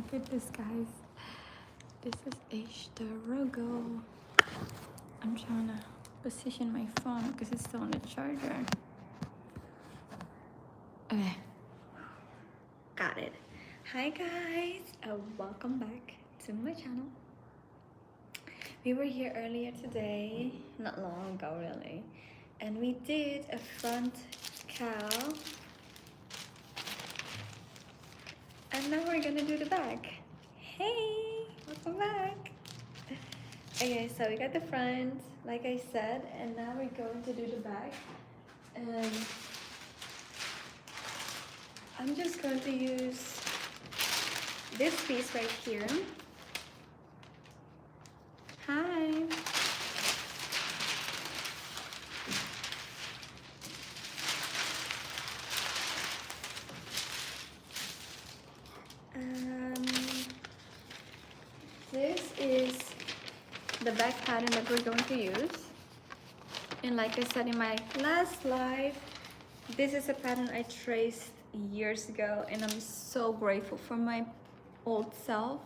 Look at this, guys. This is a struggle. I'm trying to position my phone because it's still on the charger. Okay. Got it. Hi, guys. Welcome back to my channel. We were here earlier today, not long ago really, and we did a front cowl. And now we're gonna do the back. Hey, welcome back. Okay, so we got the front, like I said, and now we're going to do the back. And I'm just going to use this piece right here. Hi. This is the back pattern that we're going to use. And like I said in my last live, this is a pattern I traced years ago, and I'm so grateful for my old self,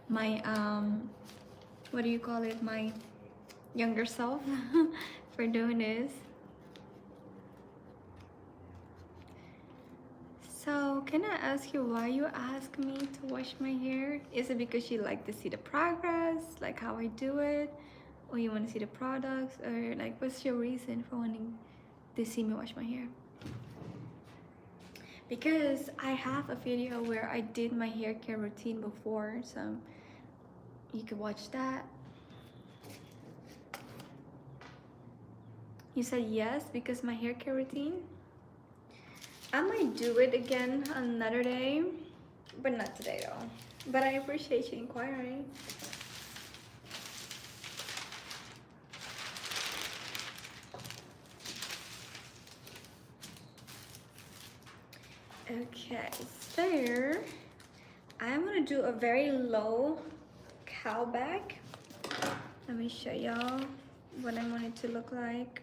my what do you call it, my younger self, for doing this. So can I ask you why you ask me to wash my hair? Is it because you like to see the progress, like how I do it, or you want to see the products, or like what's your reason for wanting to see me wash my hair? Because I have a video where I did my hair care routine before, so you can watch that. You said yes because my hair care routine? I might do it again another day, but not today though. But I appreciate you inquiring. Okay, so I'm gonna do a very low cowl back. Let me show y'all what I want it to look like.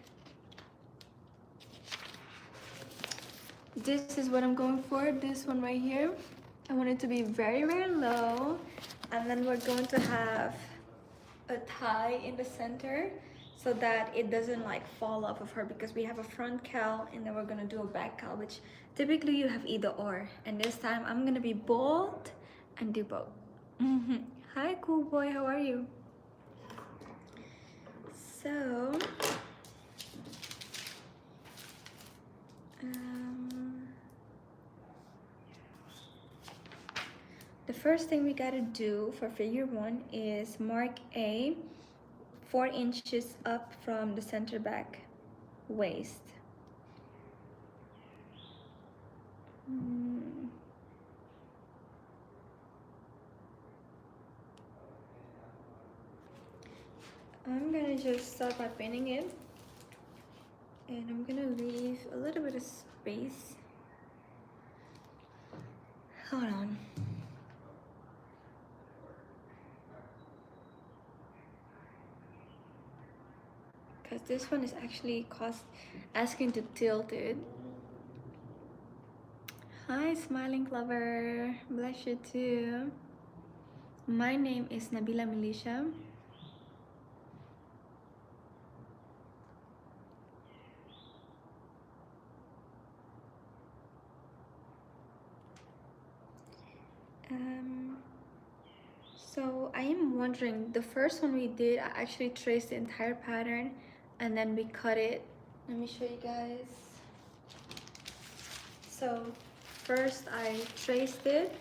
This is what I'm going for, this one right here. I want it to be very, very low. And then we're going to have a tie in the center so that it doesn't like fall off of her, because we have a front cowl and then we're gonna do a back cowl, which typically you have either or. And this time I'm gonna be bold and do both. Hi, cool boy, how are you? So, the first thing we gotta do for figure one is mark A 4 inches up from the center back waist. I'm gonna just start by pinning it, and I'm gonna leave a little bit of space. Hold on. Because this one is actually asking to tilt it. Hi, smiling clover. Bless you too. My name is Nabila Militia. So I am wondering, the first one we did, I actually traced the entire pattern and then we cut it. Let me show you guys. So first I traced it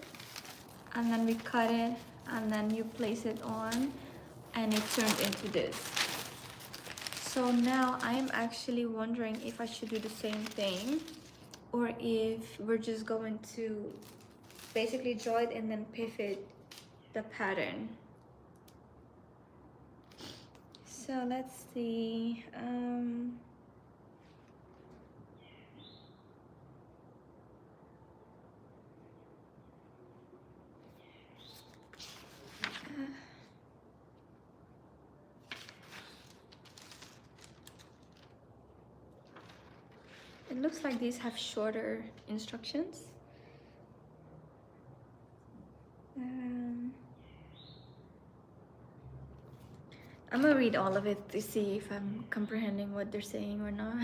and then we cut it, and then you place it on and it turned into this. So now I'm actually wondering if I should do the same thing, or if we're just going to basically draw it and then pivot the pattern. So let's see. It looks like these have shorter instructions. I'm gonna read all of it to see if I'm comprehending what they're saying or not.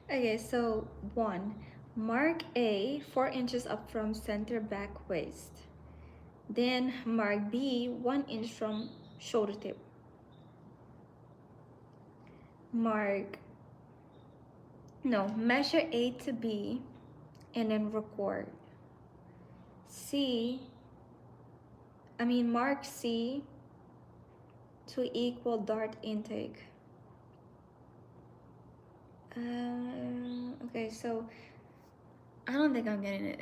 Okay, so 1. Mark A 4 inches up from center back waist. Then mark B 1 inch from shoulder tip. Measure A to B and then record. Mark C to equal dart intake. Okay, so I don't think I'm getting it.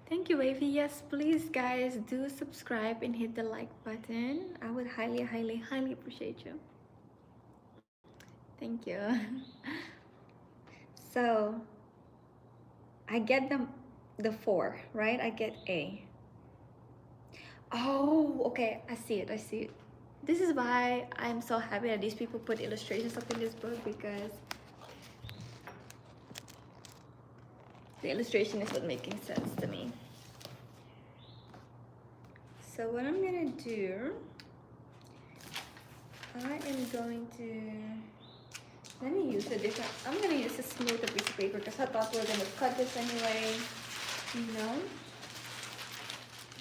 Thank you, Wavy. Yes, please, guys, do subscribe and hit the like button. I would highly, highly, highly appreciate you. Thank you. So I get the 4, right? I get A. Oh, okay. I see it. This is why I'm so happy that these people put illustrations up in this book, because the illustration is what making sense to me. So what I'm gonna do, I am going to, let me use a different, I'm gonna use a smoother piece of paper because I thought we were gonna cut this anyway, you know?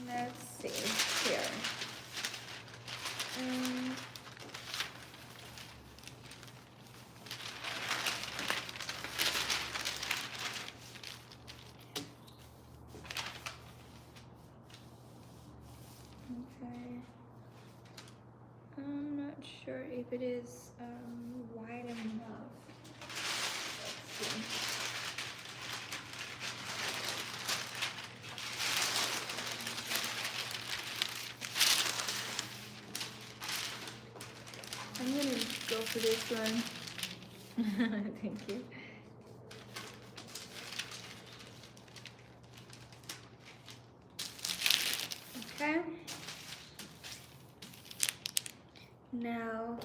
Let's see, here. Okay. I'm not sure if it is wide enough. Let's see. I'm gonna go for this one. Thank you. Okay. Now,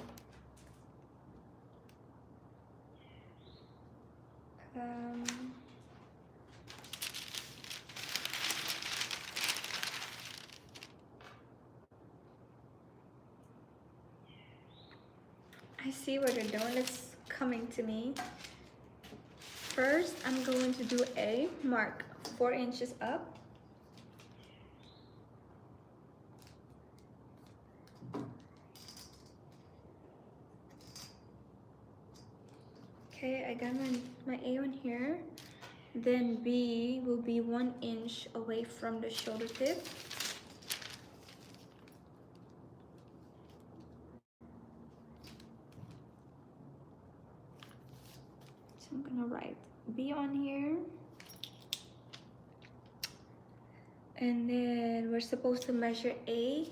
I see what they're doing. It's coming to me. First, I'm going to do A, mark 4 inches up. Okay, I got my A on here. Then B will be 1 inch away from the shoulder tip. So I'm gonna write B on here. And then we're supposed to measure A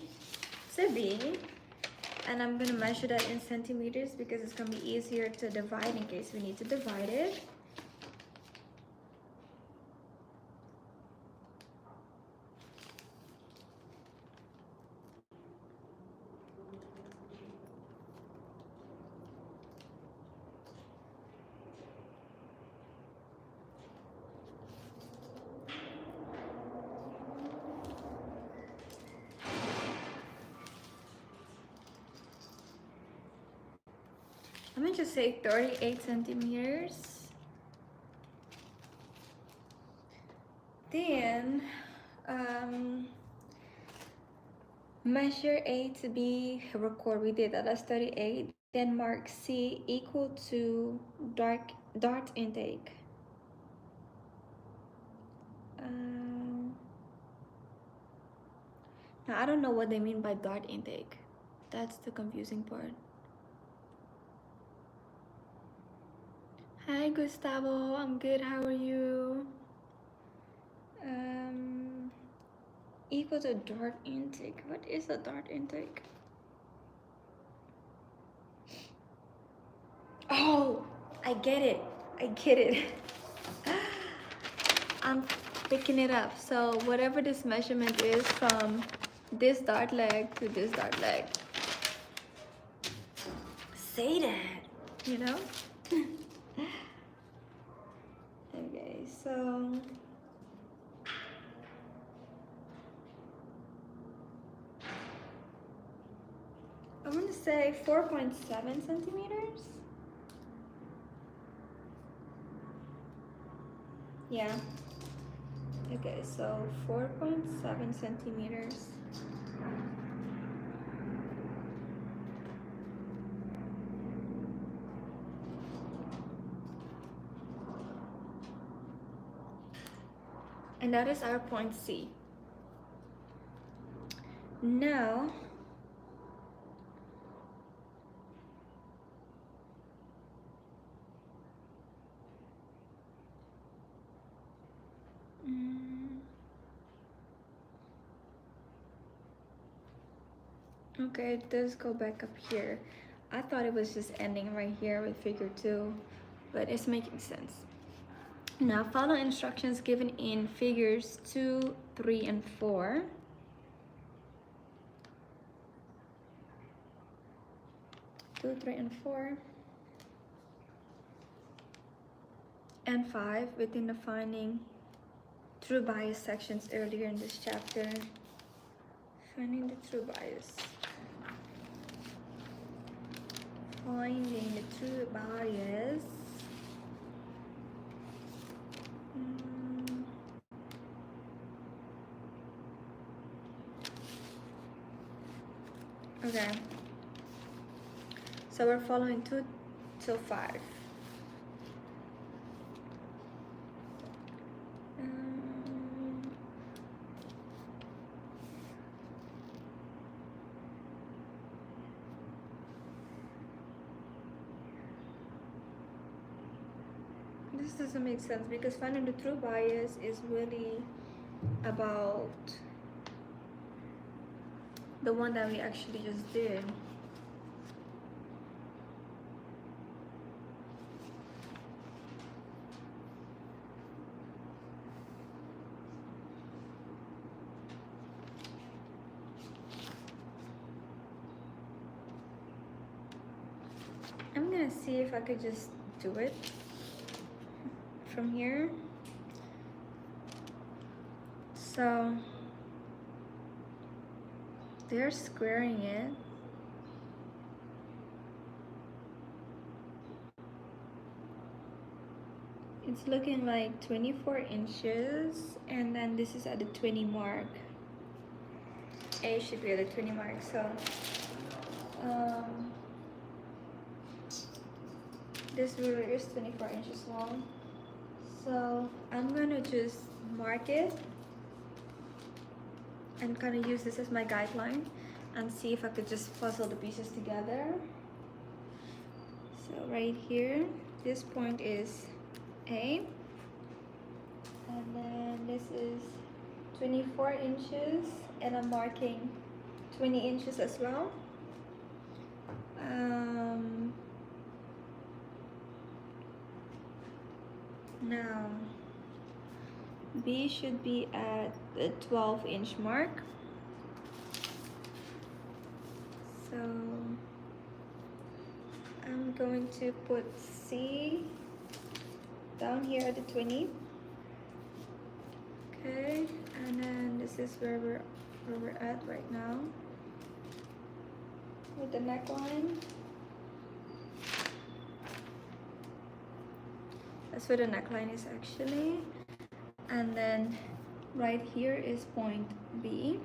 to B. And I'm gonna measure that in centimeters because it's gonna be easier to divide in case we need to divide it. I'm gonna just say 38 centimeters. Then measure A to B, record, we did that, that's 38. Then mark C equal to dart intake. Now I don't know what they mean by dart intake. That's the confusing part. Hi Gustavo, I'm good, how are you? Equal to dart intake. What is a dart intake? Oh, I get it. I'm picking it up. So whatever this measurement is from this dart leg to this dart leg. Say that, you know? Okay, so I want to say 4.7 centimeters. Yeah. Okay, so 4.7 centimeters. And that is our point C. Now, okay, it does go back up here. I thought it was just ending right here with figure 2, but it's making sense. Now follow instructions given in figures 2, 3, and 4. 2, 3, and 4. And 5 within the finding true bias sections earlier in this chapter. Finding the true bias. Finding the true bias. Okay. So we're following 2 till 5. This doesn't make sense because finding the true bias is really about the one that we actually just did. I'm gonna see if I could just do it from here. So they're squaring it. It's looking like 24 inches, and then this is at the 20 mark. A should be at the 20 mark, so this ruler is 24 inches long. So I'm gonna just mark it and kind of use this as my guideline and see if I could just puzzle the pieces together. So right here, this point is A, and then this is 24 inches, and I'm marking 20 inches as well. Now B should be at the 12-inch mark. So I'm going to put C down here at the 20. Okay, and then this is where we're at right now with the neckline. That's where the neckline is actually. And then right here is point B.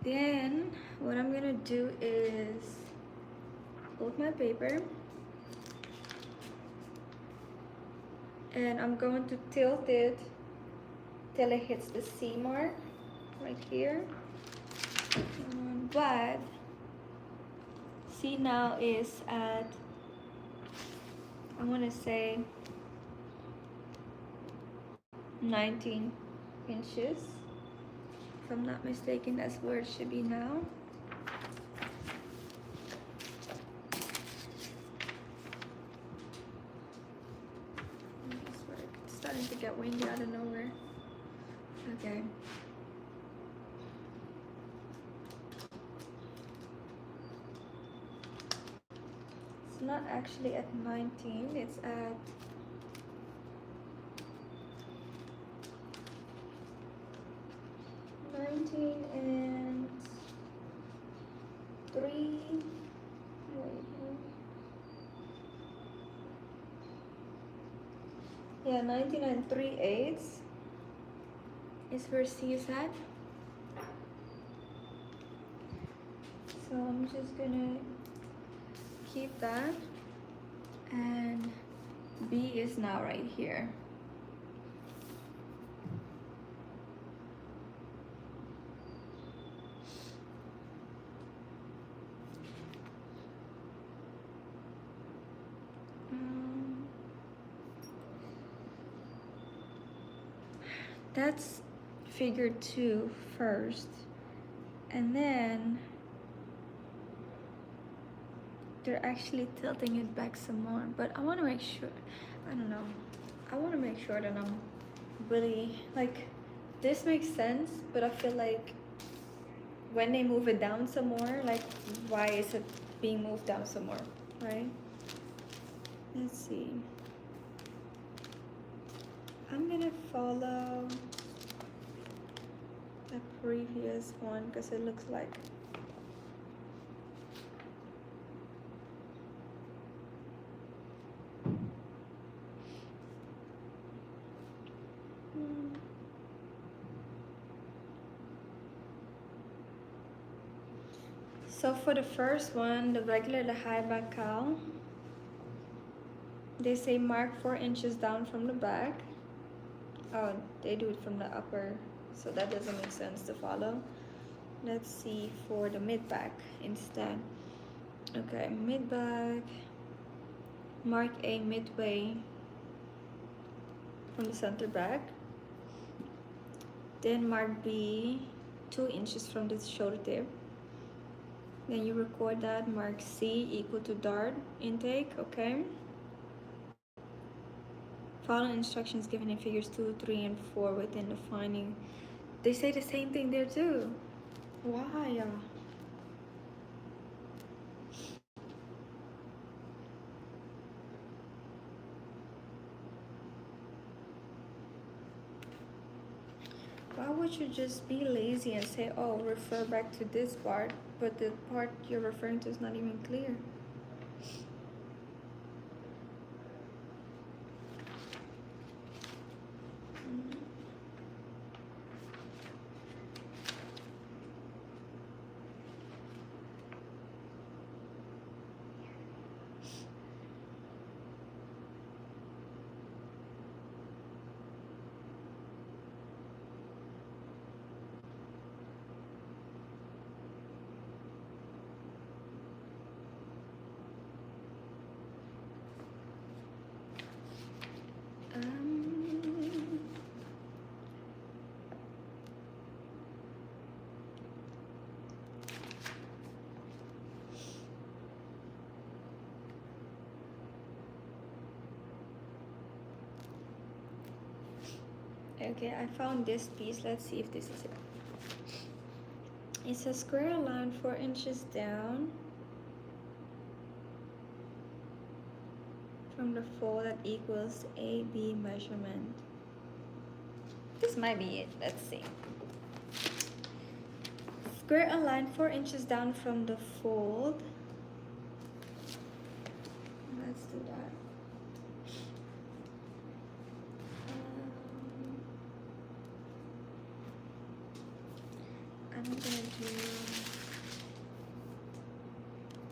Then what I'm gonna do is fold my paper, and I'm going to tilt it till it hits the C mark right here. But C now is at, I want to say 19 inches. If I'm not mistaken, that's where it should be now. It's starting to get windy out of nowhere. Okay. It's not actually at 19, it's at 19 and 3. Wait. Yeah, 19 and 3/8 is where C is at. So I'm just gonna keep that, and B is now right here. That's figure 2 first, and then they're actually tilting it back some more, but I want to make sure, I don't know, I want to make sure that I'm really, like, this makes sense, but I feel like when they move it down some more, like, why is it being moved down some more, right? Let's see. I'm gonna follow the previous one because it looks like so for the first one, the regular, the high back cowl, they say mark 4 inches down from the back. Oh, they do it from the upper, so that doesn't make sense to follow. Let's see for the mid back instead. Okay, mid back, mark A midway from the center back. Then mark B 2 inches from the shoulder tip. Then you record that, mark C equal to dart intake, okay? Follow instructions given in figures 2, 3, and 4 within the finding. They say the same thing there too. Why? Why would you just be lazy and say, oh, refer back to this part, but the part you're referring to is not even clear? Okay, I found this piece. Let's see if this is it. It's a square line 4 inches down from the fold that equals AB measurement. This might be it. Let's see. Square a line 4 inches down from the fold. Let's do that. I'm gonna do,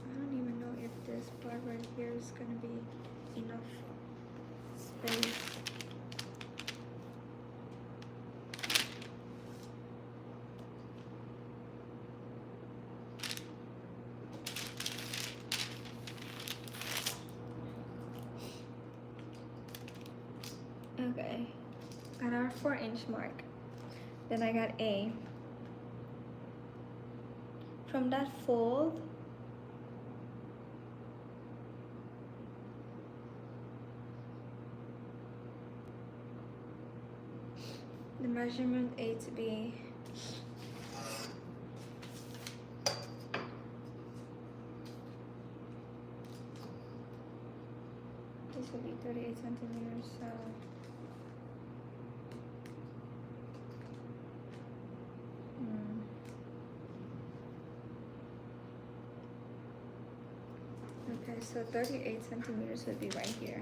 I don't even know if this part right here is gonna be enough space. Okay, got our 4-inch mark. Then I got A. From that fold, the measurement A to B. This will be 38 centimeters, so Okay, so 38 centimeters would be right here.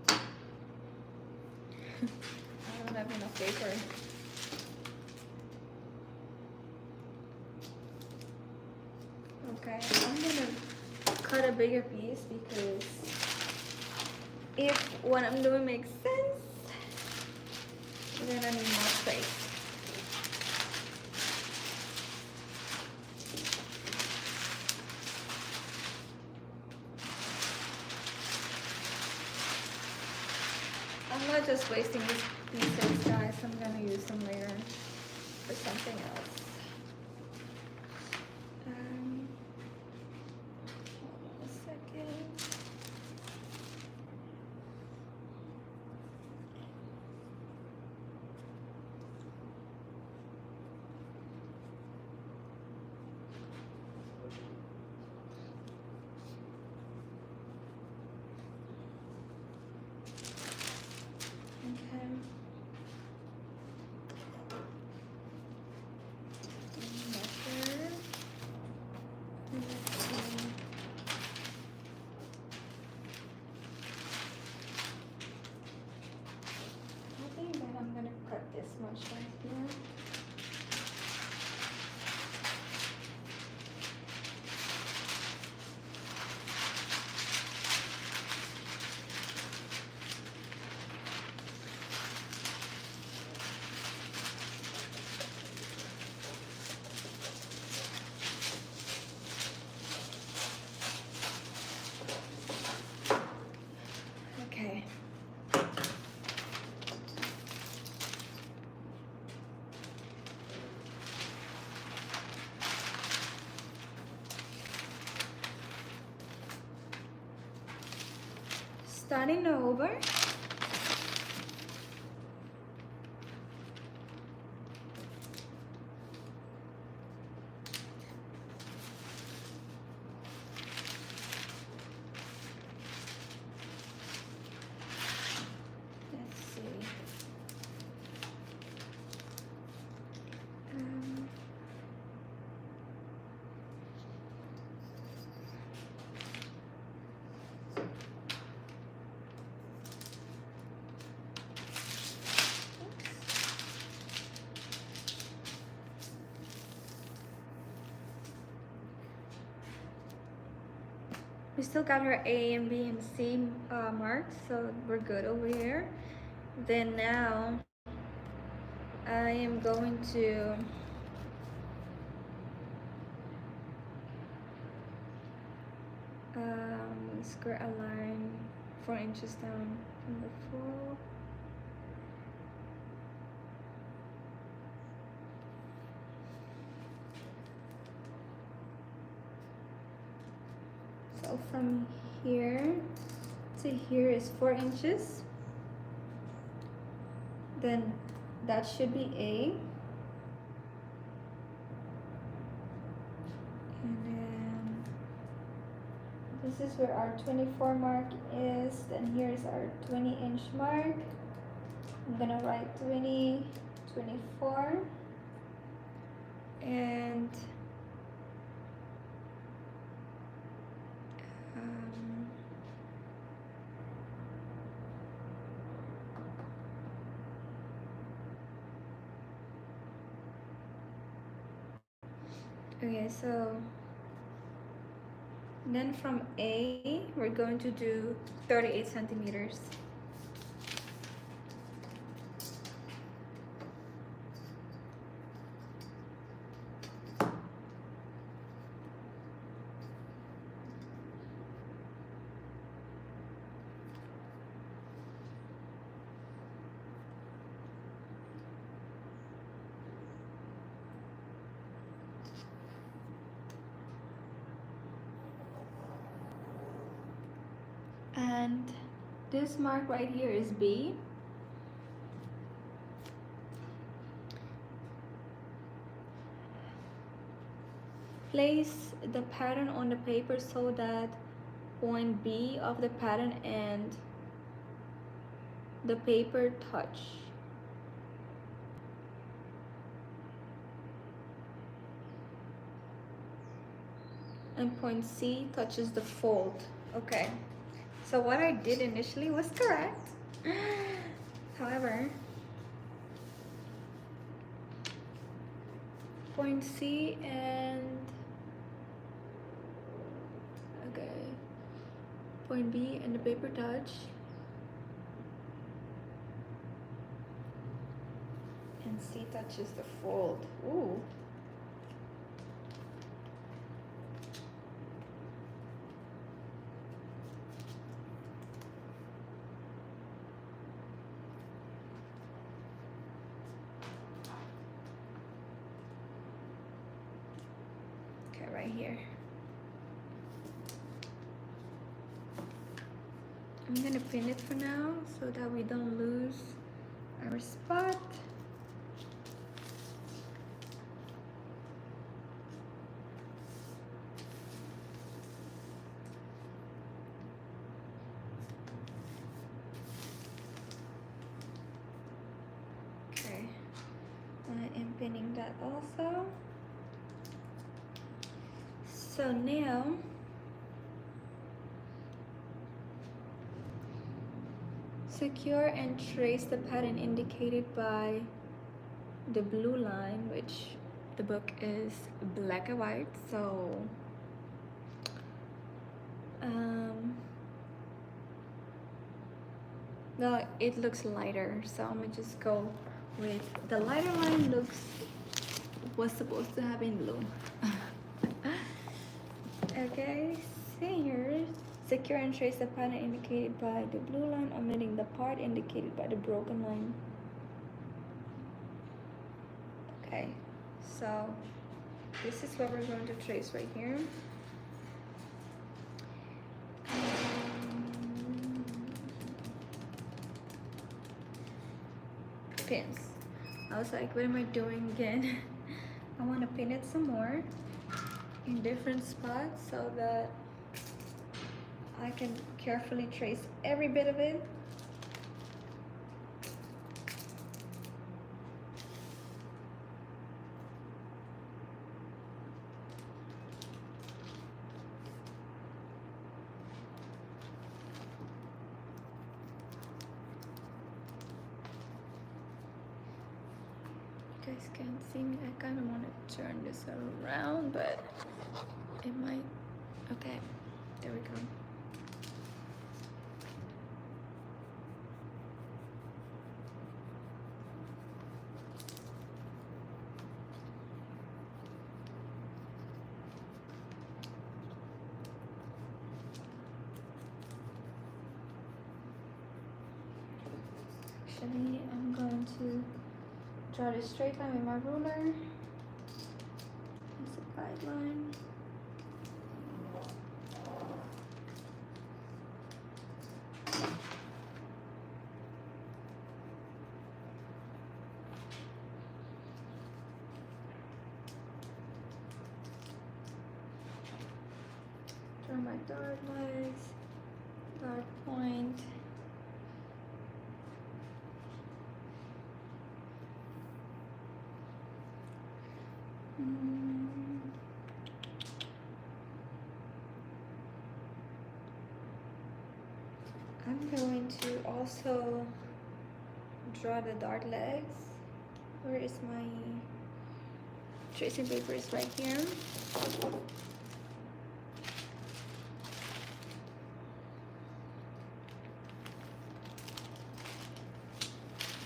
I don't have enough paper. Okay, I'm gonna cut a bigger piece because if what I'm doing makes sense, then I need more space. I'm not just wasting these pieces, guys. I'm gonna use them later for something else. Hold on a second. Okay. Measure. Let's see. I think that I'm gonna cut this much right here. Okay. Starting over. Let's see. Um, We still got her A and B and C marks, so we're good over here. Then now I am going to skirt a line 4 inches down from the floor. So from here to here is 4 inches. Then that should be A. And then this is where our 24 mark is. Then here's our 20-inch mark. I'm gonna write 20, 24. And okay, so then from A, we're going to do 38 centimeters. And this mark right here is B. Place the pattern on the paper so that point B of the pattern and the paper touch. and point C touches the fold. Okay, so what I did initially was correct. However, point C and okay, point B and the paper touch, and C touches the fold. Ooh. Okay, right here. I'm gonna pin it for now so that we don't lose our spot. Okay, I am pinning that also. So now secure and trace the pattern indicated by the blue line, which the book is black and white, so no, it looks lighter, so I'm gonna just go with the lighter line. Was supposed to have in blue. Okay, here, secure and trace the pattern indicated by the blue line, omitting the part indicated by the broken line. Okay, so this is what we're going to trace right here. Pins. I was like, what am I doing again? I want to pin it some more in different spots so that I can carefully trace every bit of it. You guys can't see me. I kind of want to turn this around, but it might. Okay, there we go. Actually, I'm going to draw the straight line with my ruler. It's a guideline. Draw my dart legs, dart point. I'm going to also draw the dart legs. Where is my tracing paper? Is right here.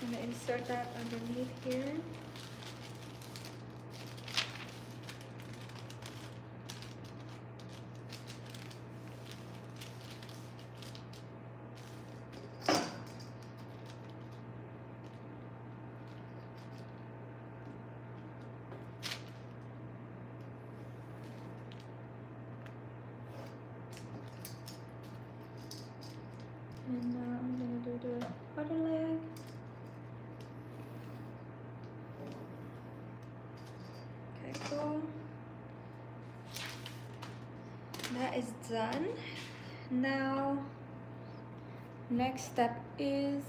I'm gonna insert that underneath here. And now I'm gonna do the other leg. Okay, cool. That is done. Now, next step is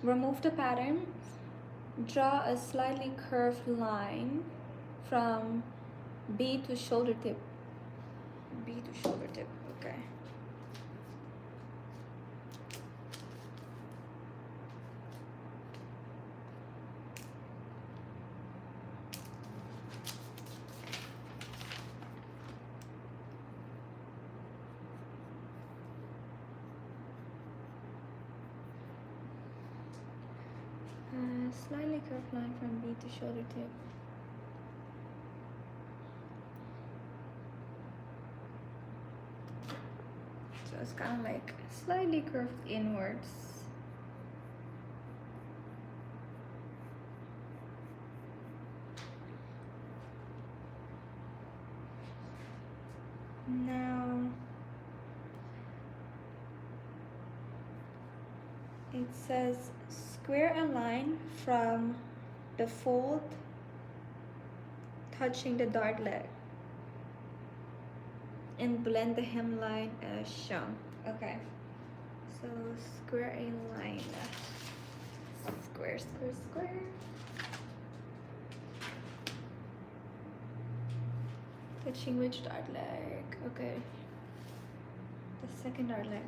remove the pattern Draw a slightly curved line from B to shoulder tip. B to shoulder tip, okay. Slightly curved line from B to shoulder tip. So it's kind of like slightly curved inwards. Now it says square a line from the fold touching the dart leg and blend the hemline as shown. Okay, so square a line. Square, square, square. Touching which dart leg? Okay, the second dart leg.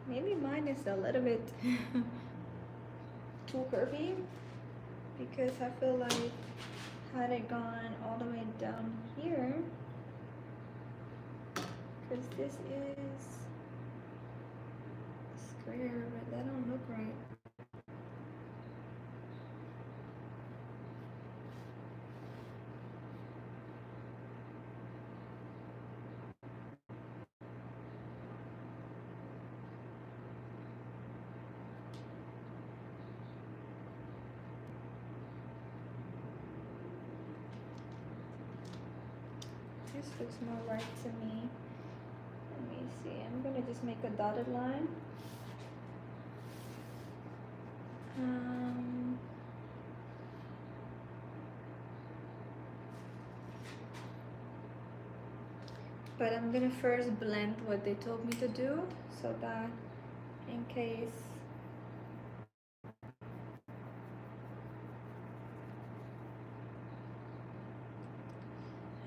Maybe mine is a little bit too curvy because I feel like had it gone all the way down here, because this is square, but that don't look right. This looks more right to me. Let me see. I'm gonna just make a dotted line. But I'm gonna first blend what they told me to do so that in case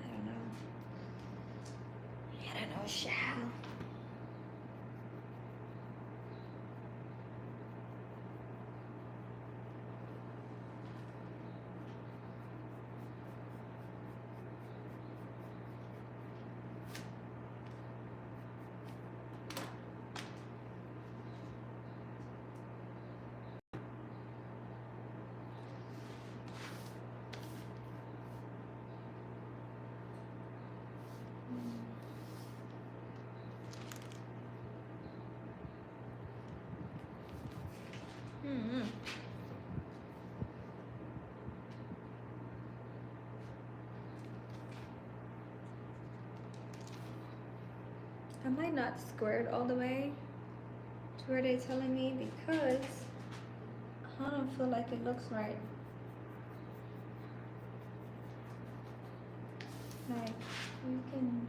I don't know, shall. I might not square it all the way to where they're telling me because I don't feel like it looks right. Like you can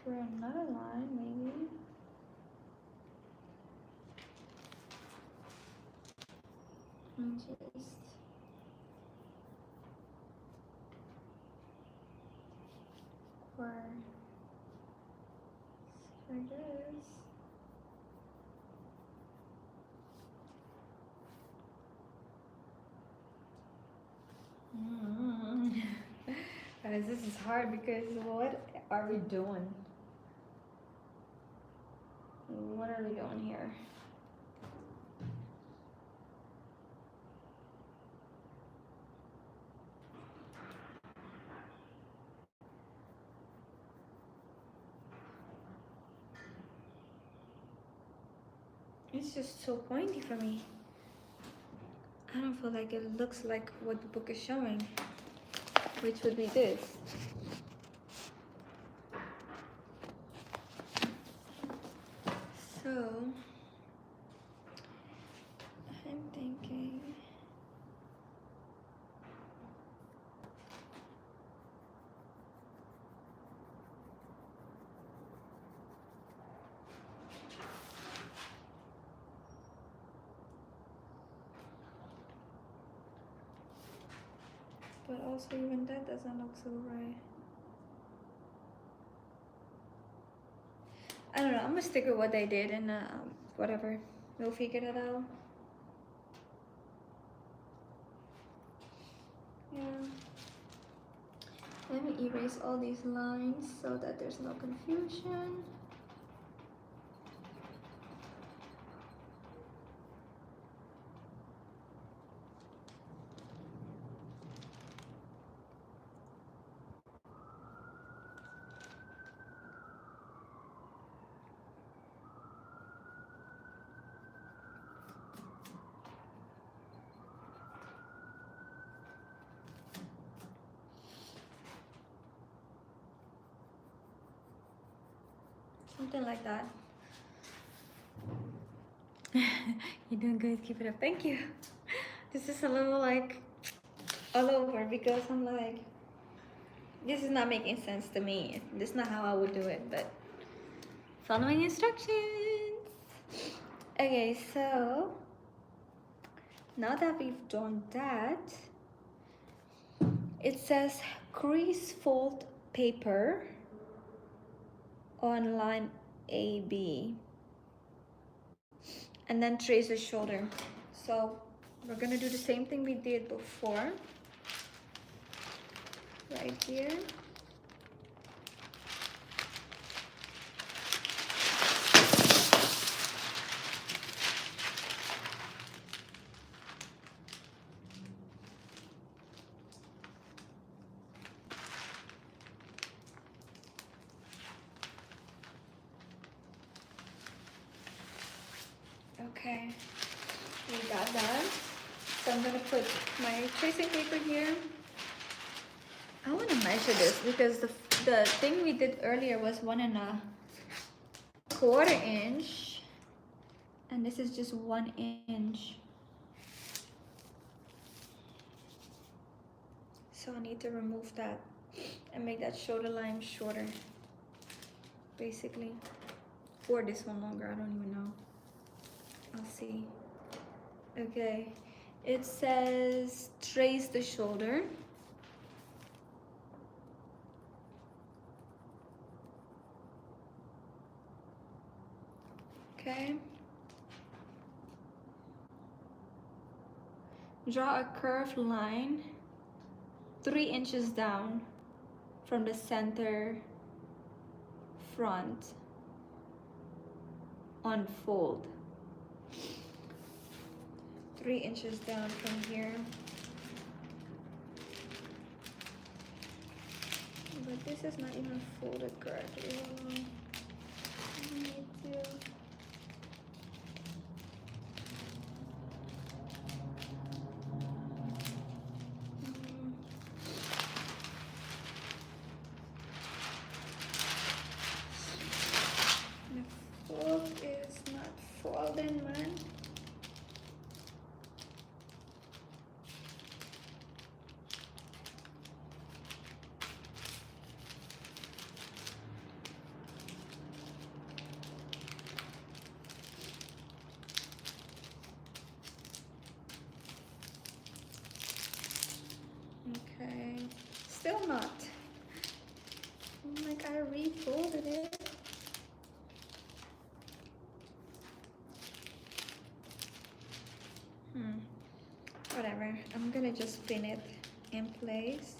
square another line maybe. And just square this. Guys, this is hard because what are we doing? What are we doing here? It's just so pointy for me. I don't feel like it looks like what the book is showing, which would be this. So I'm thinking but also even that doesn't look so right. I don't know, I'm gonna stick with what they did and whatever, we'll figure it out. Yeah. Let me erase all these lines so that there's no confusion. Something like that. You're doing good, keep it up. Thank you. This is a little like all over because I'm like, this is not making sense to me. This is not how I would do it, but following instructions. Okay, so now that we've done that, it says crease fold paper on line AB and then trace the shoulder. So we're gonna do the same thing we did before, right here. Okay, we got that. So I'm gonna put my tracing paper here. I want to measure this because the thing we did earlier was 1¼ inch, and this is just 1 inch. So I need to remove that and make that shoulder line shorter, basically, or this one longer. I don't even know. I'll see. Okay, it says trace the shoulder. Okay. Draw a curved line 3 inches down from the center front on fold. 3 inches down from here. But this is not even folded correctly. I need to. The fold is not folding, man. Okay, still not. I'm like, I refolded it. Whatever, I'm gonna just pin it in place.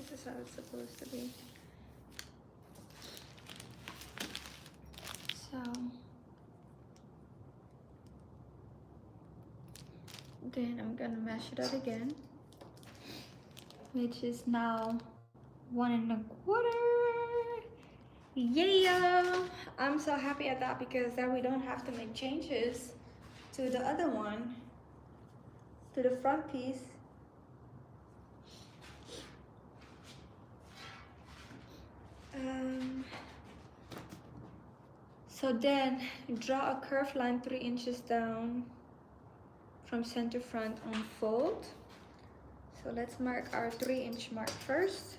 This is how it's supposed to be. So then I'm gonna measure that again, which is now 1.25. Yeah, I'm so happy at that because then we don't have to make changes to the other one, to the front piece. So then draw a curved line 3 inches down from center front on fold. So let's mark our 3-inch mark first.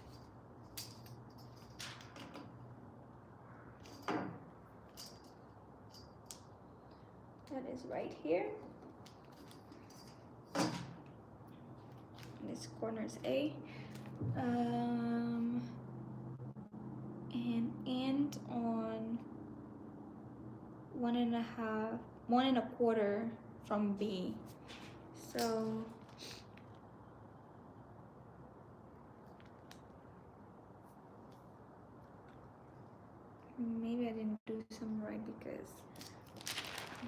That is right here. This corner is A. And end on 1.25 from B. So maybe I didn't do some right because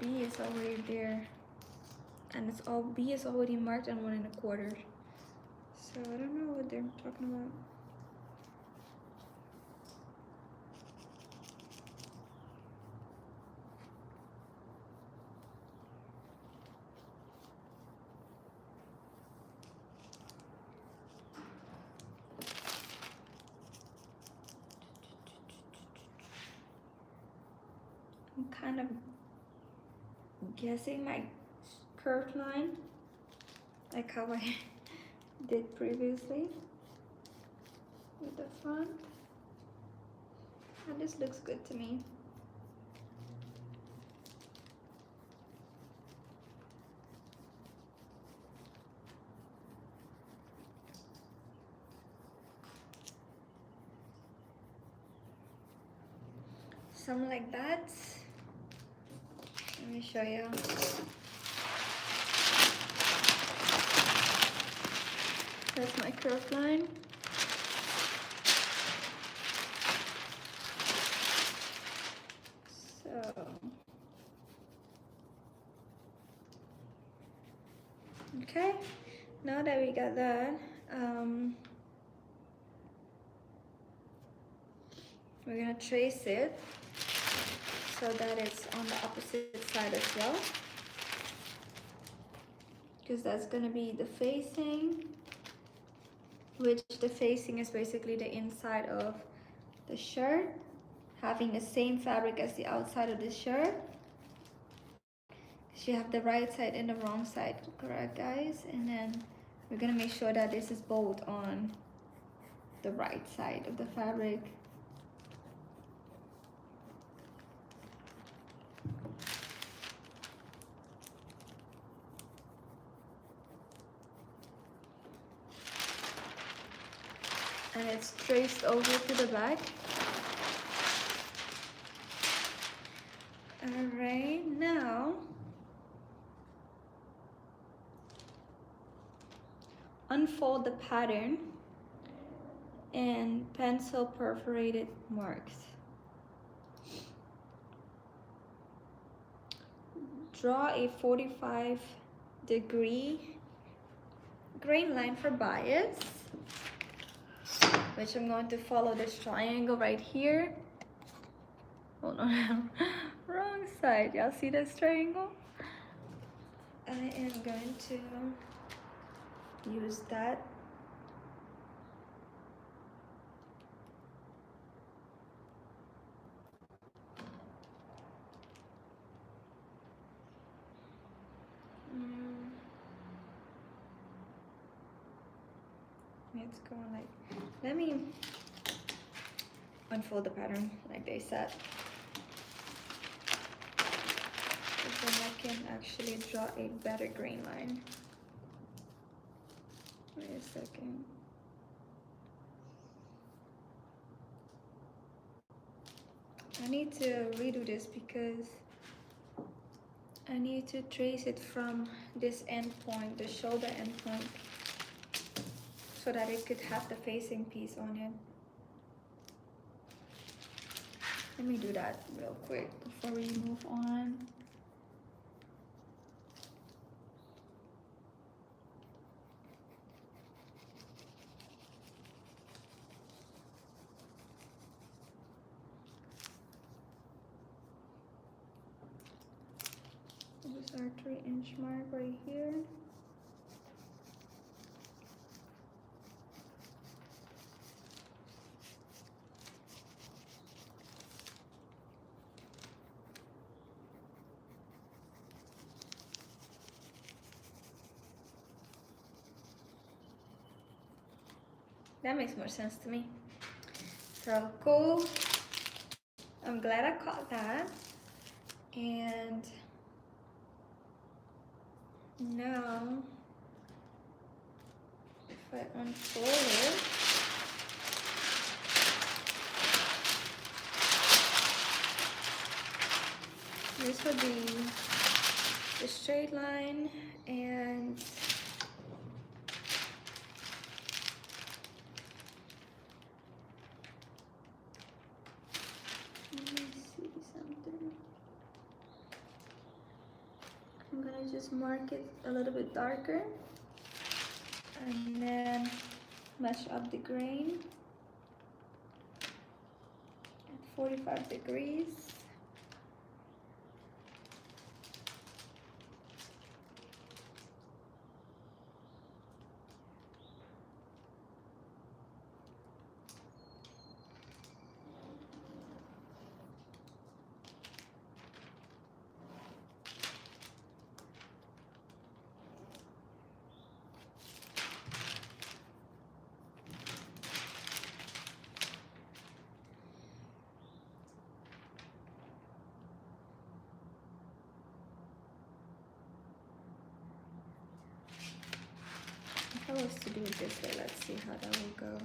B is already there, and B is already marked on 1.25. So I don't know what they're talking about. I'm kind of guessing my curved line, like how I did previously with the front. And this looks good to me. Something like that. Let me show you. That's my curved line. So, okay, now that we got that, we're gonna trace it so that it's on the opposite side as well, because that's gonna be the facing, which the facing is basically the inside of the shirt, having the same fabric as the outside of the shirt. So you have the right side and the wrong side, correct guys? And then we're gonna make sure that this is both on the right side of the fabric. And it's traced over to the back. All right, now unfold the pattern and pencil perforated marks. Draw a 45-degree grain line for bias, which I'm going to follow this triangle right here. Hold on, wrong side. Y'all see this triangle? I am going to use that. It's going like, let me unfold the pattern like they said, so then I can actually draw a better grain line. Wait a second. I need to redo this because I need to trace it from this end point, the shoulder end point, so that it could have the facing piece on it. Let me do that real quick before we move on. Here's our 3-inch mark right here. That makes more sense to me. So cool. I'm glad I caught that. And now, if I unfold it, this would be the straight line, and let me see something. I'm gonna just mark it a little bit darker and then mesh up the grain at 45 degrees. If I was to do it this way, let's see how that will go.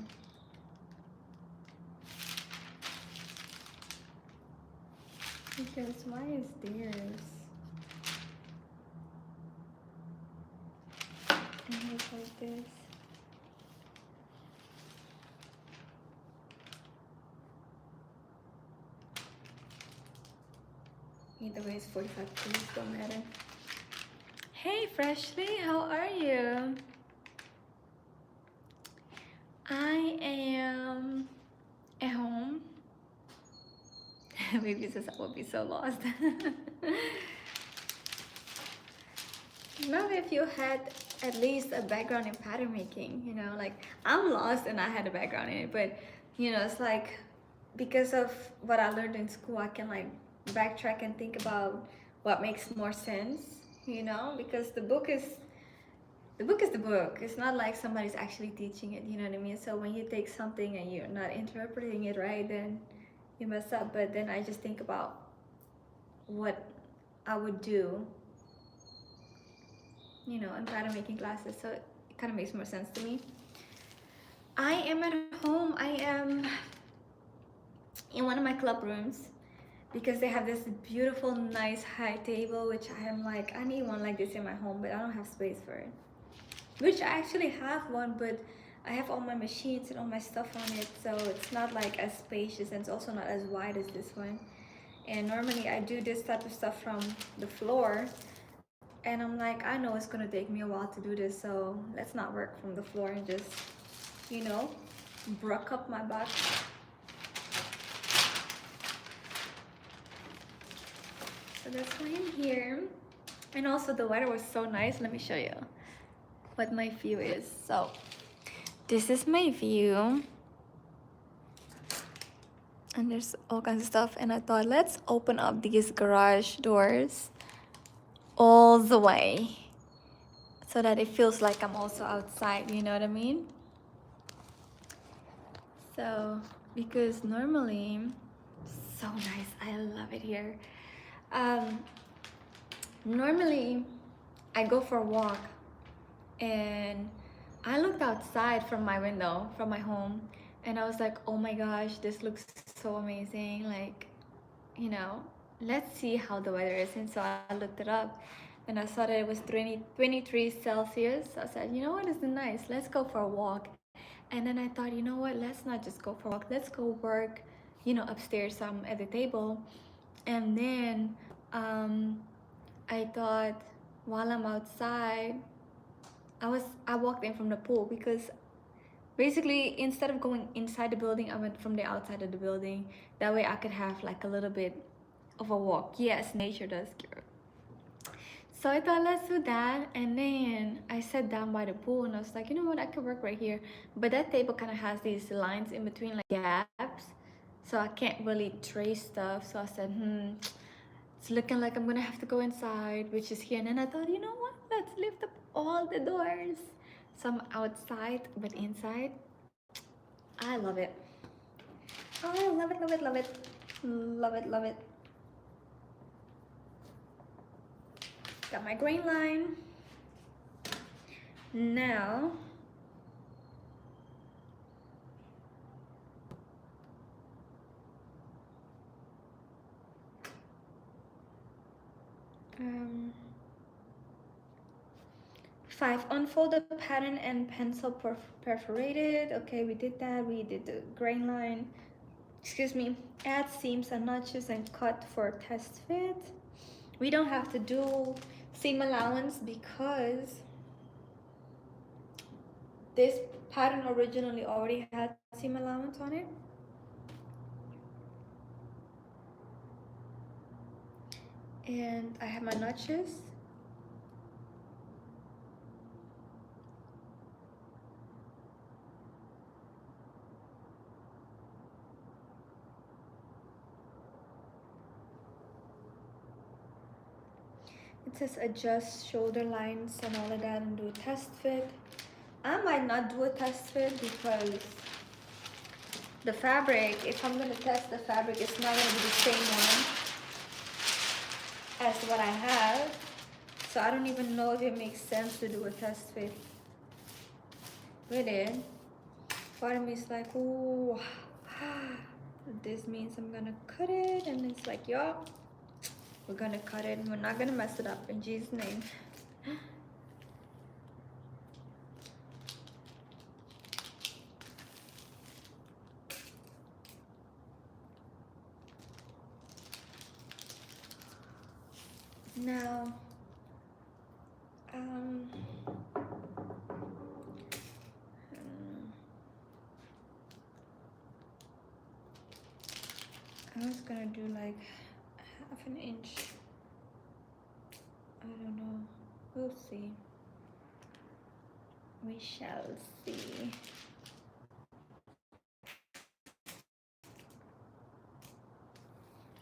Because why is theirs? And it's like this. Either way, it's 45 degrees, don't matter. Hey Freshly, how are you? I am at home. Maybe since I would be so lost. Not if you had at least a background in pattern making, you know, like I'm lost and I had a background in it, but you know, it's like because of what I learned in school, I can like backtrack and think about what makes more sense, you know, because the book is the book. It's not like somebody's actually teaching it, you know what I mean? So when you take something and you're not interpreting it right, then you mess up. But then I just think about what I would do, you know, in pattern making classes. So it kind of makes more sense to me. I am at home. I am in one of my club rooms because they have this beautiful, nice high table, which I am like, I need one like this in my home, but I don't have space for it. Which I actually have one, but I have all my machines and all my stuff on it, so it's not like as spacious, and it's also not as wide as this one. And normally I do this type of stuff from the floor, and I'm like, I know it's gonna take me a while to do this, so let's not work from the floor and just, you know, bruck up my back. So that's why I'm here. And also the weather was so nice. Let me show you what my view is. So this is my view, and there's all kinds of stuff, and I thought let's open up these garage doors all the way so that it feels like I'm also outside, you know what I mean? So because normally, so nice, I love it here. Normally I go for a walk and I looked outside from my window, from my home, and I was like, oh my gosh, this looks so amazing. Like, you know, let's see how the weather is. And so I looked it up and I saw that it was 23 Celsius. So I said, you know what, this is nice. Let's go for a walk. And then I thought, you know what, let's not just go for a walk, let's go work, you know, upstairs at the table. And then I thought, while I'm outside, I walked in from the pool, because basically instead of going inside the building, I went from the outside of the building. That way I could have like a little bit of a walk. Yes, nature does cure. So I thought, let's do that. And then I sat down by the pool and I was like, you know what, I could work right here. But that table kind of has these lines in between, like gaps. So I can't really trace stuff. So I said, it's looking like I'm gonna have to go inside, which is here. And then I thought, you know what, let's lift up all the doors. So I'm outside, but inside, I love it. Oh, I love it, love it, love it. Love it, love it. Got my grain line. Now, um, 5, unfold the pattern and pencil perforated. Okay, we did that. We did the grain line. Excuse me. Add seams and notches and cut for test fit. We don't have to do seam allowance because this pattern originally already had seam allowance on it. And I have my notches. It says adjust shoulder lines and all of that and do a test fit. I might not do a test fit because the fabric, if I'm going to test the fabric, it's not going to be the same one as what I have. So I don't even know if it makes sense to do a test fit with it. Part of me is like, ooh, this means I'm going to cut it. And it's like, yo, we're going to cut it. We're not going to mess it up in Jesus' name. Now, I was gonna do like 1/2 inch. I don't know. We'll see. We shall see.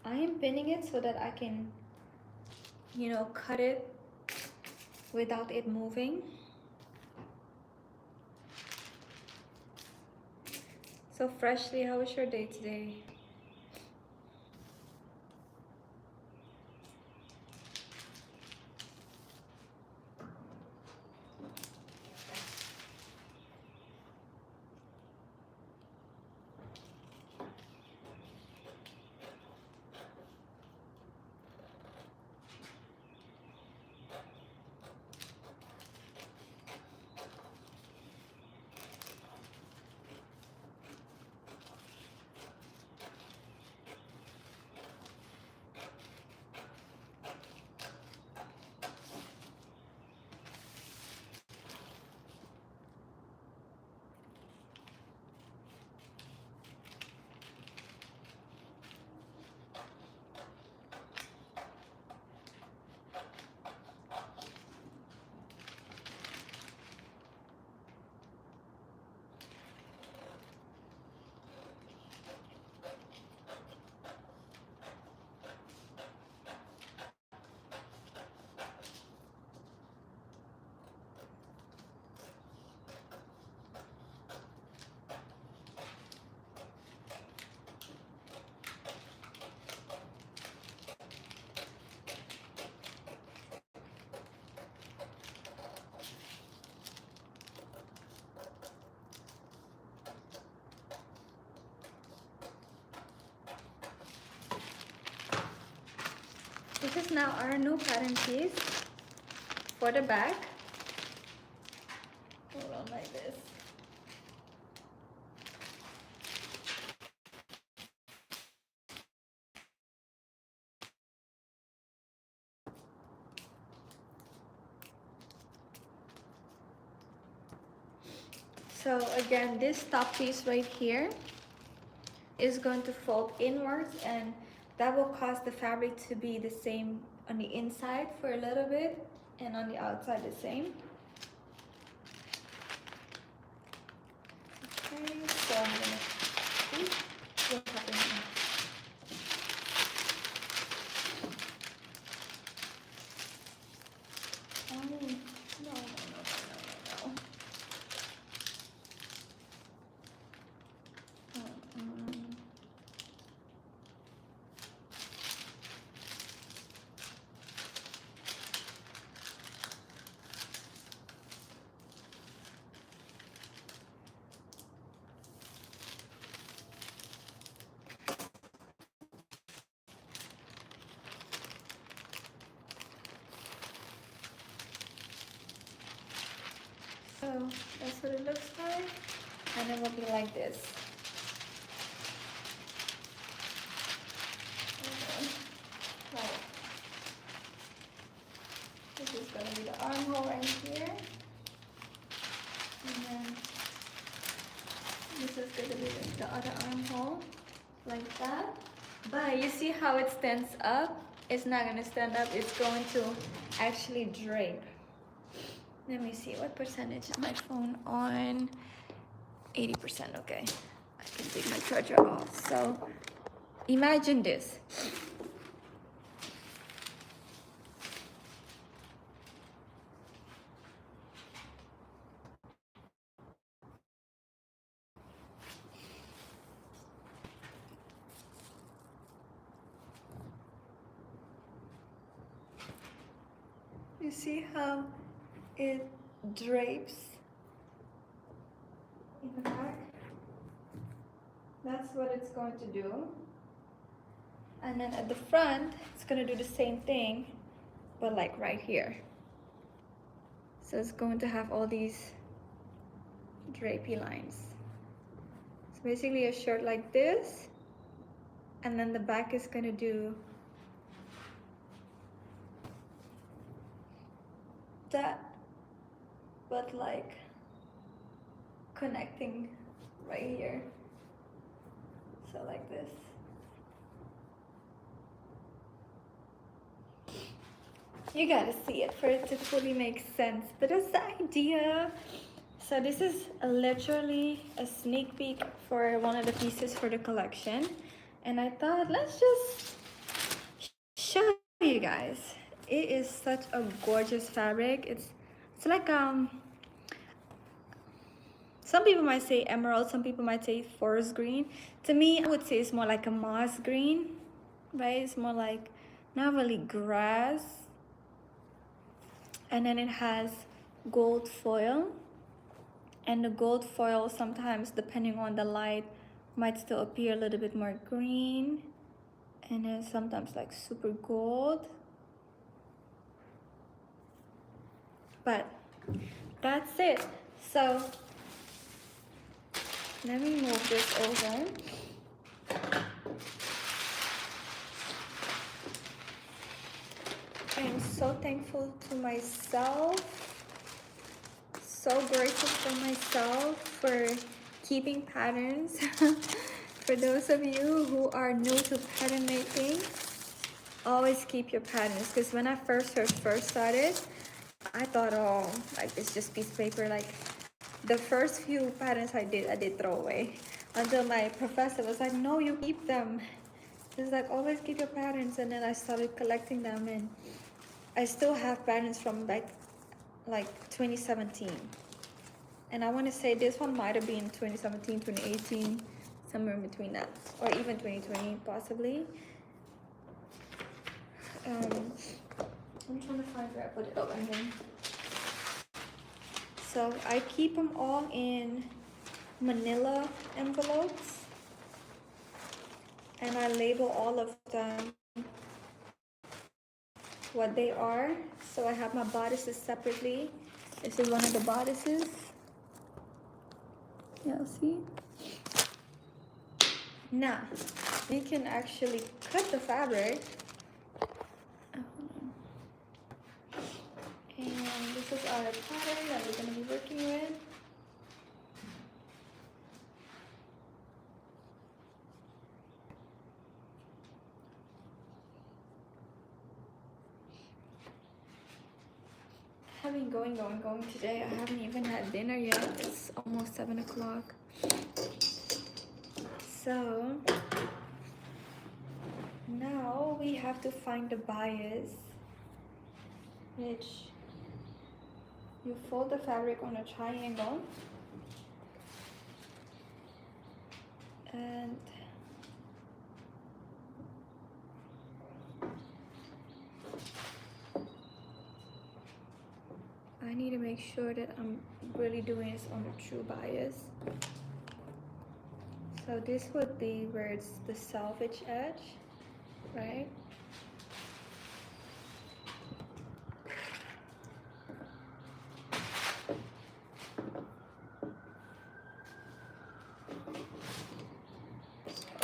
I am pinning it so that I can, you know, cut it without it moving. So Freshly, how was your day today? This is now our new pattern piece for the back. Hold on like this. So again, this top piece right here is going to fold inwards, and that will cause the fabric to be the same on the inside for a little bit and on the outside the same. Okay, so I'm gonna, oops, what happened here? Oh, no, no, no, no, no, no, no. So that's what it looks like, and it will be like this. Right. This is gonna be the armhole right here, and then this is gonna be the other armhole, like that. But you see how it stands up? It's not gonna stand up. It's going to actually drape. Let me see, what percentage is my phone on? 80%, okay. I can take my charger off. So imagine this. You see how it drapes in the back? That's what it's going to do. And then at the front, it's going to do the same thing, but like right here. So it's going to have all these drapey lines. It's basically a shirt like this, and then the back is going to do that, but like connecting right here. So like this. You gotta see it for it to fully make sense, but that's the idea. So this is literally a sneak peek for one of the pieces for the collection, and I thought let's just show you guys. It is such a gorgeous fabric. It's like some people might say emerald, some people might say forest green. To me, I would say it's more like a moss green, right? It's more like not really grass. And then it has gold foil, and the gold foil sometimes, depending on the light, might still appear a little bit more green, and then sometimes like super gold. But that's it. So let me move this over. I am so thankful to myself, so grateful for myself for keeping patterns. For those of you who are new to pattern making, always keep your patterns, because when I first started, I thought, oh, like it's just piece of paper. Like the first few patterns I did throw away, until my professor was like, no, you keep them. It's like, always keep your patterns. And then I started collecting them, and I still have patterns from back like 2017. And I want to say this one might have been 2017, 2018, somewhere in between that, or even 2020 possibly. I'm trying to find where I put it. Oh, and then so I keep them all in manila envelopes, and I label all of them what they are. So I have my bodices separately. This is one of the bodices. Yeah, see? Now we can actually cut the fabric. And this is our pattern that we're going to be working with. have been going today. I haven't even had dinner yet. It's almost 7 o'clock. So now we have to find the bias, which you fold the fabric on a triangle and I need to make sure that I'm really doing this on the true bias. So this would be where it's the selvage edge, right?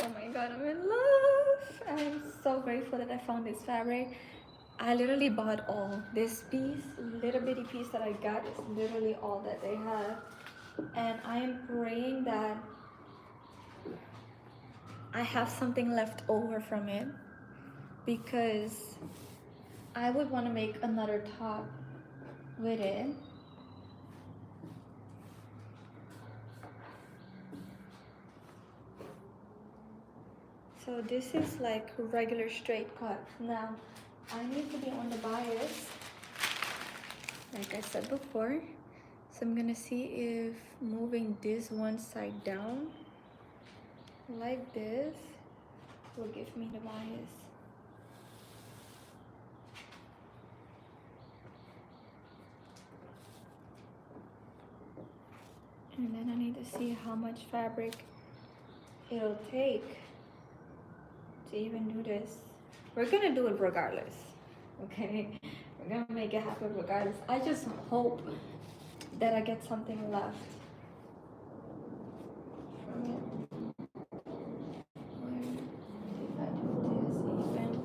Oh my god, I'm in love! I'm so grateful that I found this fabric. I literally bought all. This piece, little bitty piece that I got is literally all that they have. And I am praying that I have something left over from it, because I would want to make another top with it. So this is like regular straight cut. Now I need to be on the bias, like I said before. So I'm gonna see if moving this one side down like this will give me the bias. And then I need to see how much fabric it'll take to even do this. We're gonna do it regardless, okay? We're gonna make it happen regardless. I just hope that I get something left from it. If I do this even.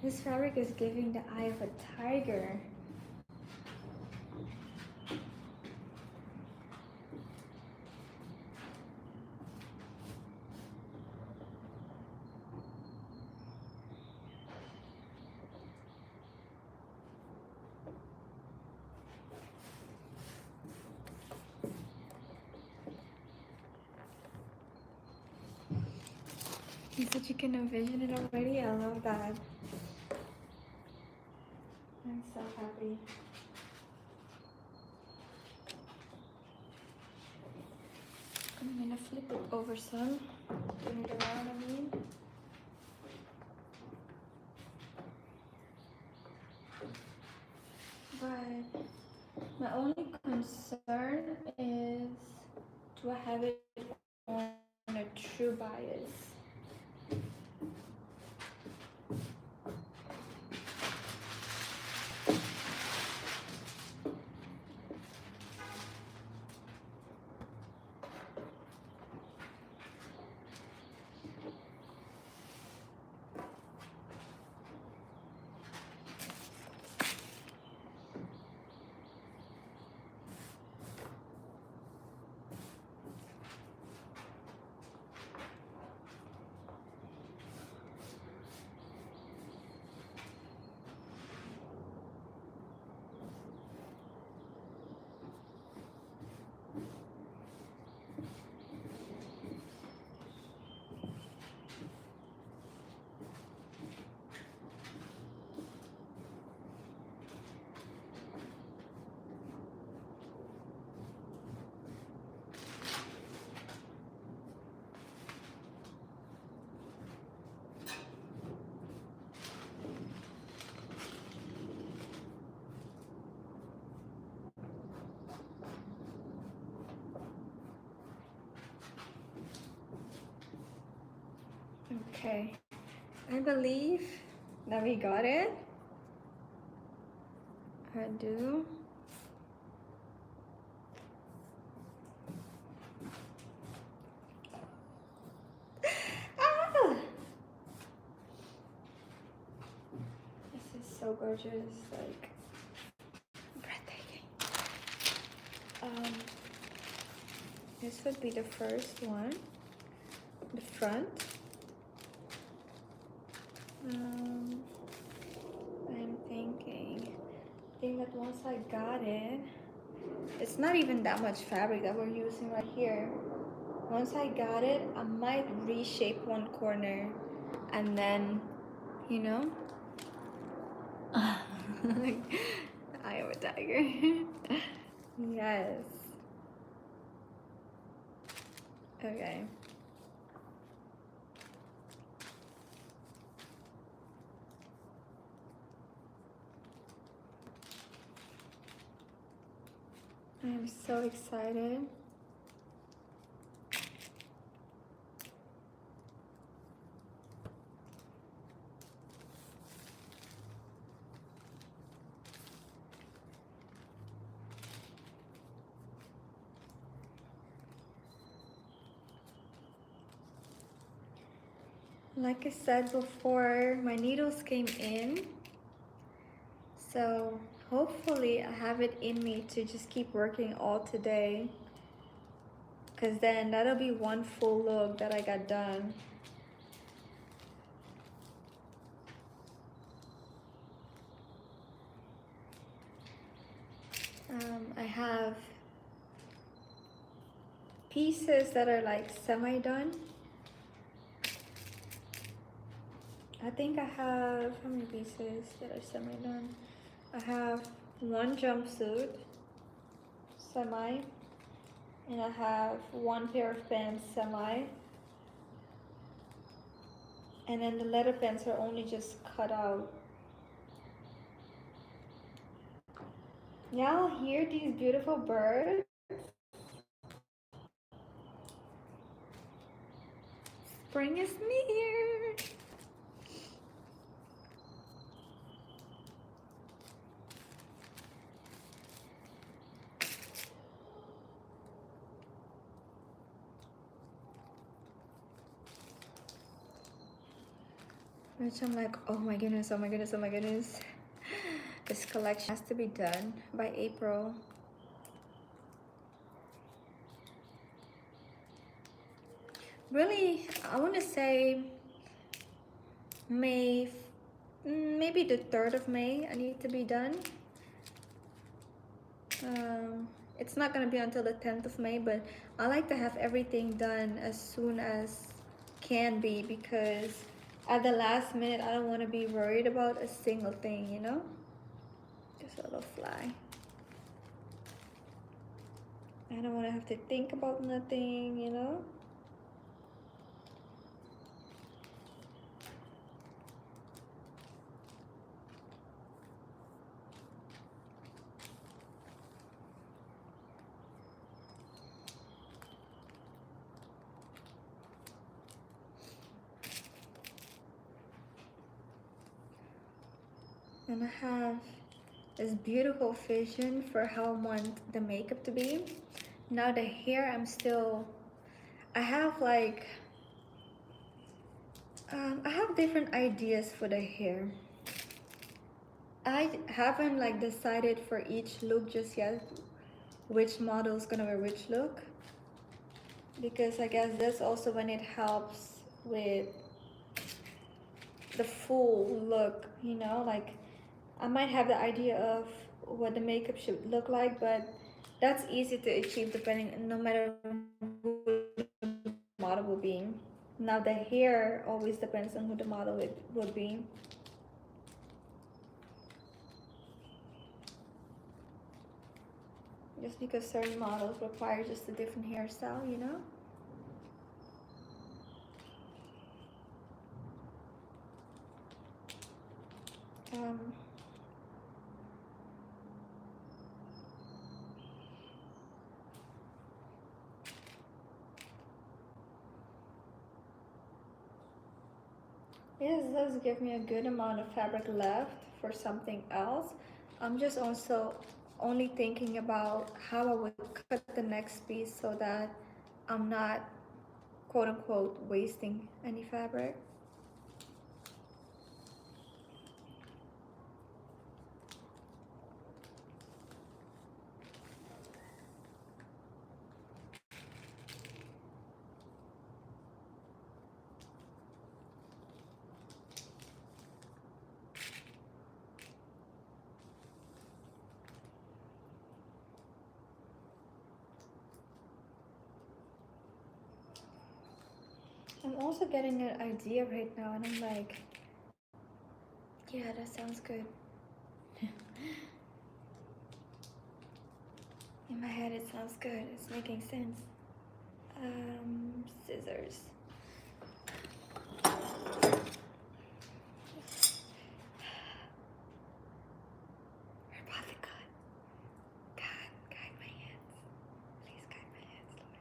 This fabric is giving the eye of a tiger. You said you can envision it already? I love that. I'm so happy. I'm gonna flip it over some. Turn it around, I mean. But my only concern is, do I have it on a true bias? Okay, I believe that we got it. I do. Ah! This is so gorgeous, like breathtaking. This would be the first one, the front. I'm thinking, I think that once I got it, it's not even that much fabric that we're using right here. Once I got it, I might reshape one corner and then, you know, I am a tiger. Yes. Okay. I'm so excited. Like I said before, my needles came in, so hopefully I have it in me to just keep working all today, because then that'll be one full look that I got done. I have pieces that are like semi-done. I think I have, how many pieces that are semi-done? I have one jumpsuit, semi, and I have one pair of pants, semi, and then the leather pants are only just cut out. Y'all hear these beautiful birds? Spring is near. Which I'm like, oh my goodness, oh my goodness, oh my goodness. This collection has to be done by April. Really, I want to say May, maybe the 3rd of May I need to be done. It's not gonna be until the 10th of May, but I like to have everything done as soon as can be, because at the last minute I don't want to be worried about a single thing, you know? Just a little fly. I don't want to have to think about nothing, you know? And I have this beautiful vision for how I want the makeup to be. Now the hair, I have like, I have different ideas for the hair. I haven't like decided for each look just yet which model is gonna wear which look, because I guess that's also when it helps with the full look, you know? Like, I might have the idea of what the makeup should look like, but that's easy to achieve depending, no matter who the model will be. Now the hair always depends on who the model would be. Just because certain models require just a different hairstyle, you know? Um, This does give me a good amount of fabric left for something else. I'm just also only thinking about how I would cut the next piece so that I'm not quote unquote wasting any fabric. I'm also getting an idea right now and I'm like, yeah, that sounds good. In my head it sounds good, it's making sense. Scissors. We're about to cut. God, guide my hands. Please guide my hands, Lord.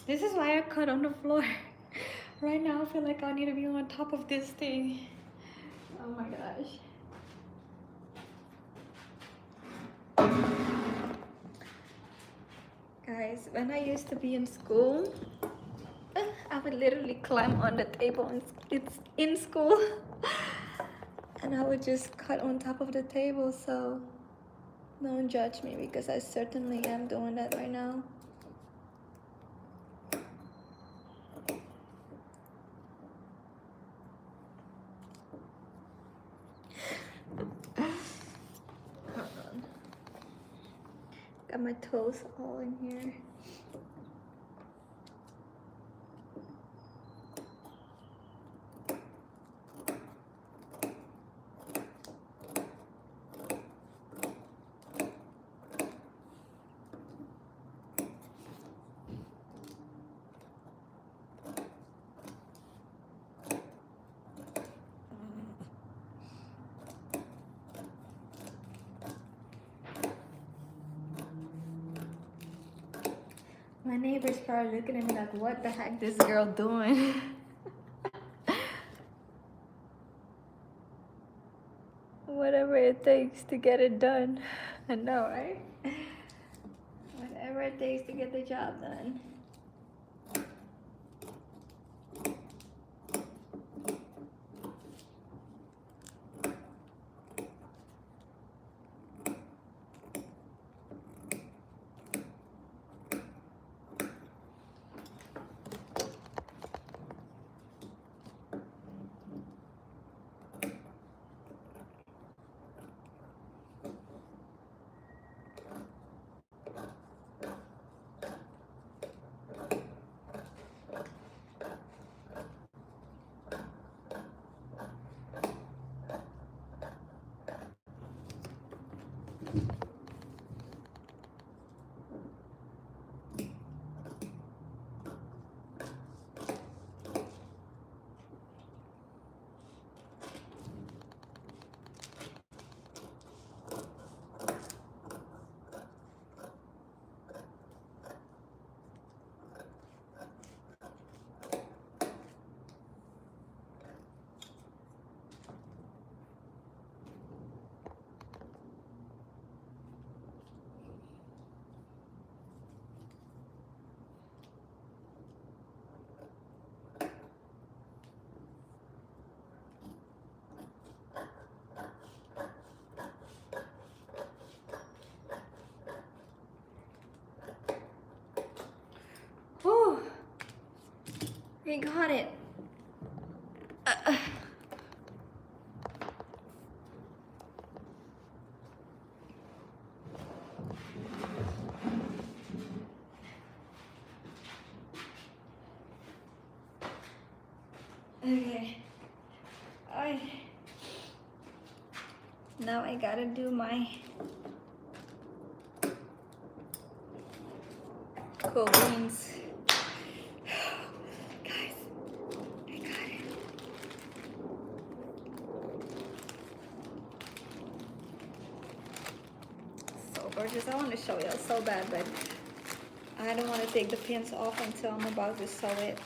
This is why I cut on the floor. Right now I feel like I need to be on top of this thing. Oh my gosh. Guys, when I used to be in school, I would literally climb on the table it's in school. And I would just cut on top of the table, so don't judge me because I certainly am doing that right now. Hold on. Got my toes all in here. My neighbor's probably looking at me like, what the heck this girl doing? Whatever it takes to get it done. I know, right? Whatever it takes to get the job done. We got it. Okay. Now I gotta do my cool beans. Guys, I got it. So gorgeous. I want to show you so bad, but I don't want to take the pins off until I'm about to sew it.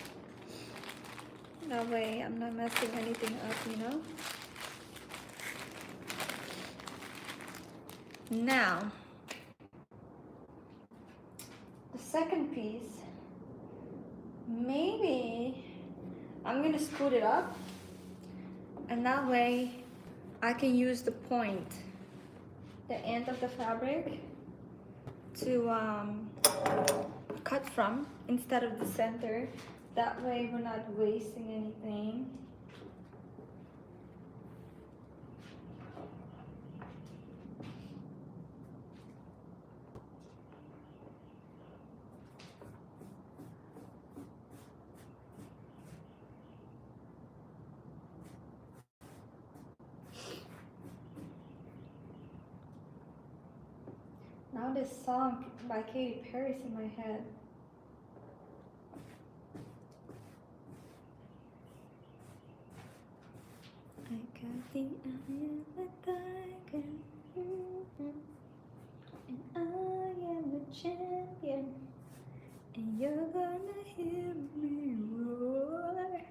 That way I'm not messing anything up, you know? Now, the second piece, maybe I'm gonna scoot it up, and that way I can use the point, the end of the fabric, to cut from instead of the center. That way we're not wasting anything. Now this song by Katy Perry's in my head. I got the eye of a tiger, and I am a champion, and you're gonna hear me roar.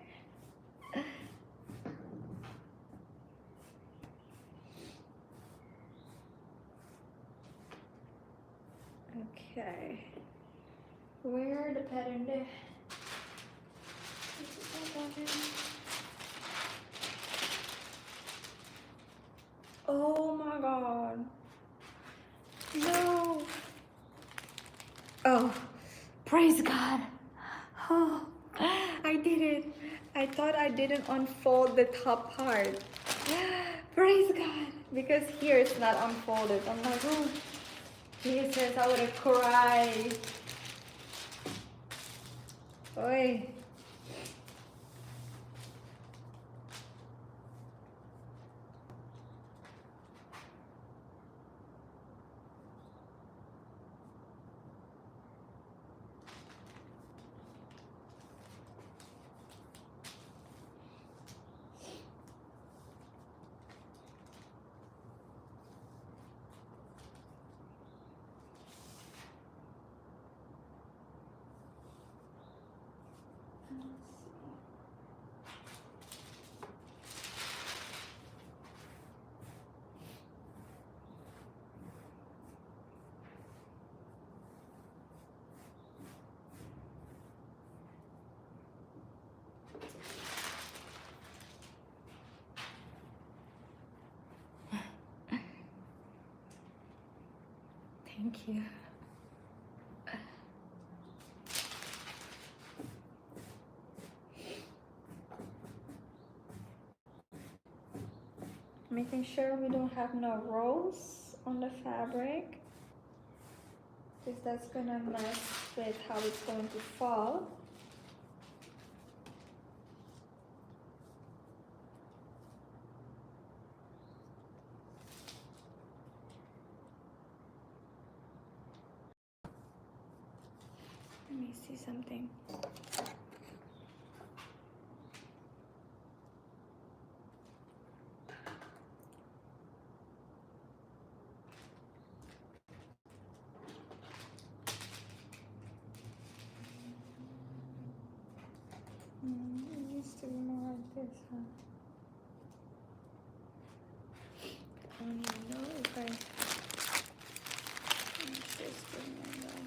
Okay, where the pattern there? Oh my god. No. Oh, praise God. Oh, I did it. I thought I didn't unfold the top part. Praise God. Because here it's not unfolded. I'm like, oh, Jesus, I would have cried. Oi. Thank you. Making sure we don't have no rolls on the fabric, because that's gonna mess with how it's going to fall. Let me see something. It needs to be more like this, huh? I don't even know if I... It's just good now.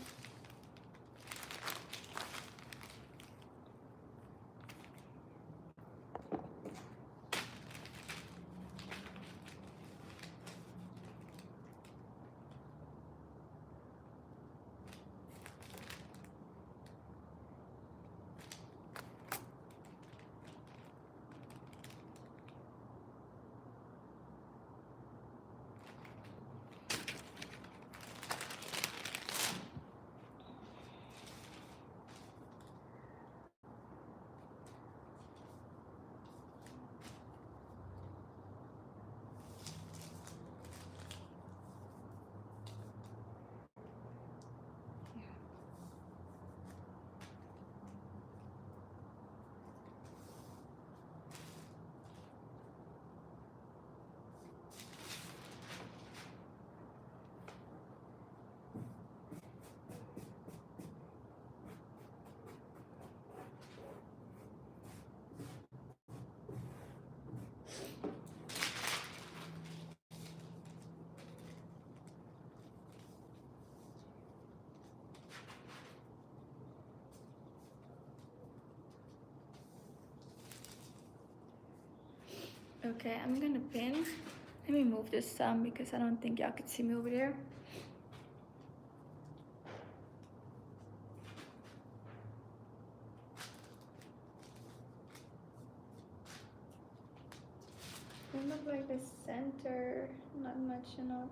Okay, I'm gonna pin. Let me move this some because I don't think y'all could see me over there. It look like the center, not much enough.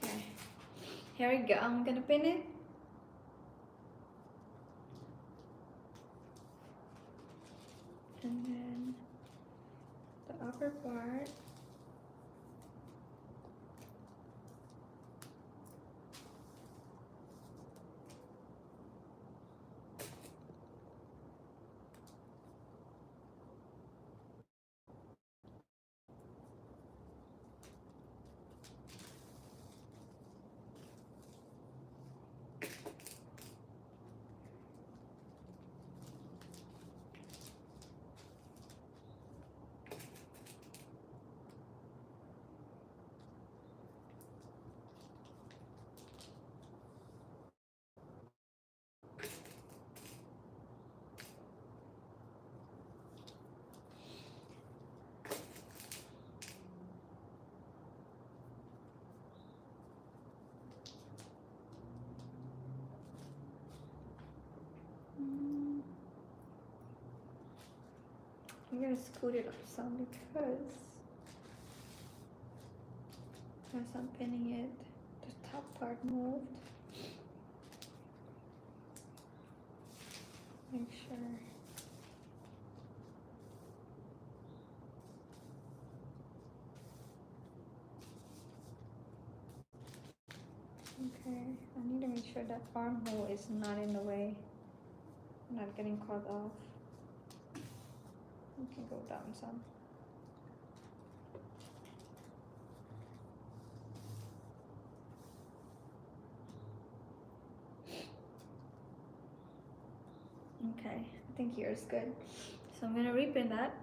Okay, here we go. I'm gonna pin it. And then the upper part. I'm gonna scoot it up some because as I'm pinning it, the top part moved. Make sure. Okay, I need to make sure that armhole is not in the way. I'm not getting caught off. You can go down some. Okay, I think here is good. So I'm gonna repin that.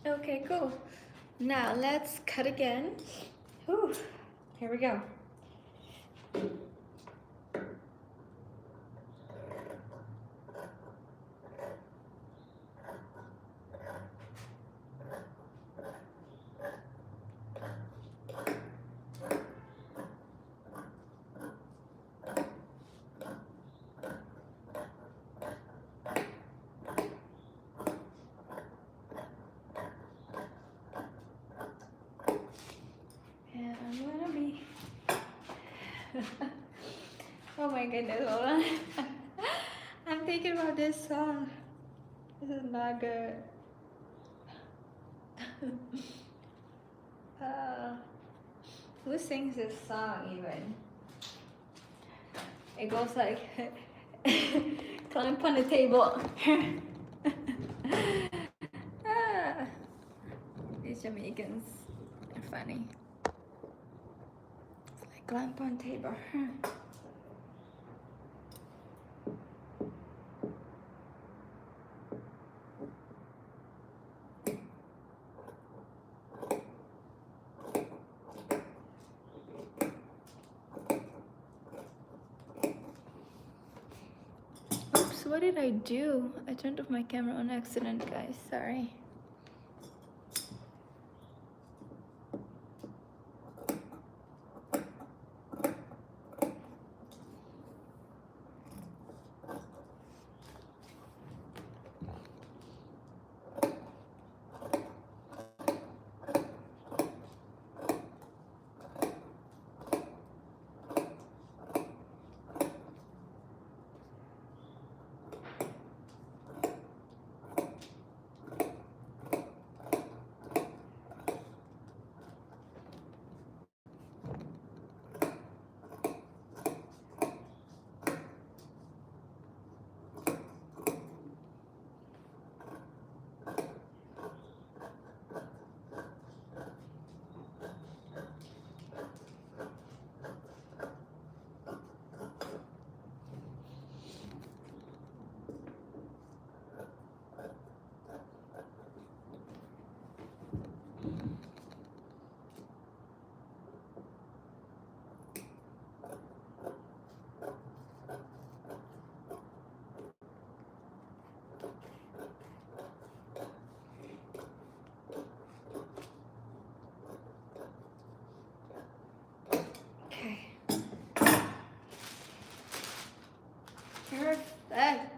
Okay, cool. Now let's cut again. Whew. Here we go. And I'm gonna be oh my goodness, hold on. I'm thinking about this song. This is not good. uh, who sings this song even? It goes like climb on the table. Ah, these Jamaicans are funny. It's like climb on table. Oops, what did I do? I turned off my camera on accident, guys. Sorry. Okay. Perfect.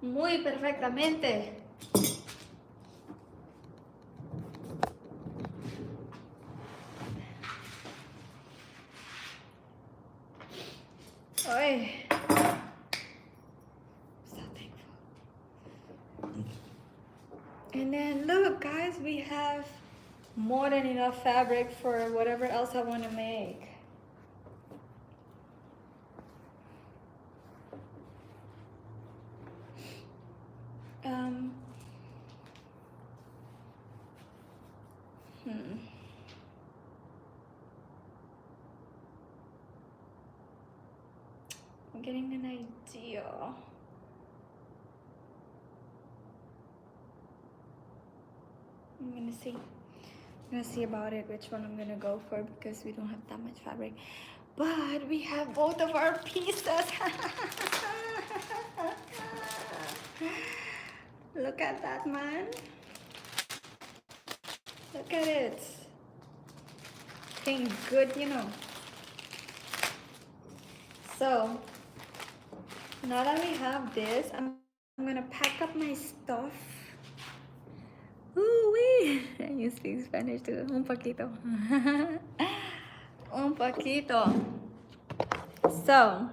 Muy perfectamente. Oy. So thankful. And then look, guys, we have more than enough fabric for whatever else I want to make. Um, hmm. I'm getting an idea. I'm gonna see. I'm gonna see about it, which one I'm gonna go for, because we don't have that much fabric. But we have both of our pieces. Look at that, man. Look at it. Looking good, you know. So, now that we have this, I'm gonna pack up my stuff. Ooh-wee. You speak Spanish too. Un poquito. Un poquito. So,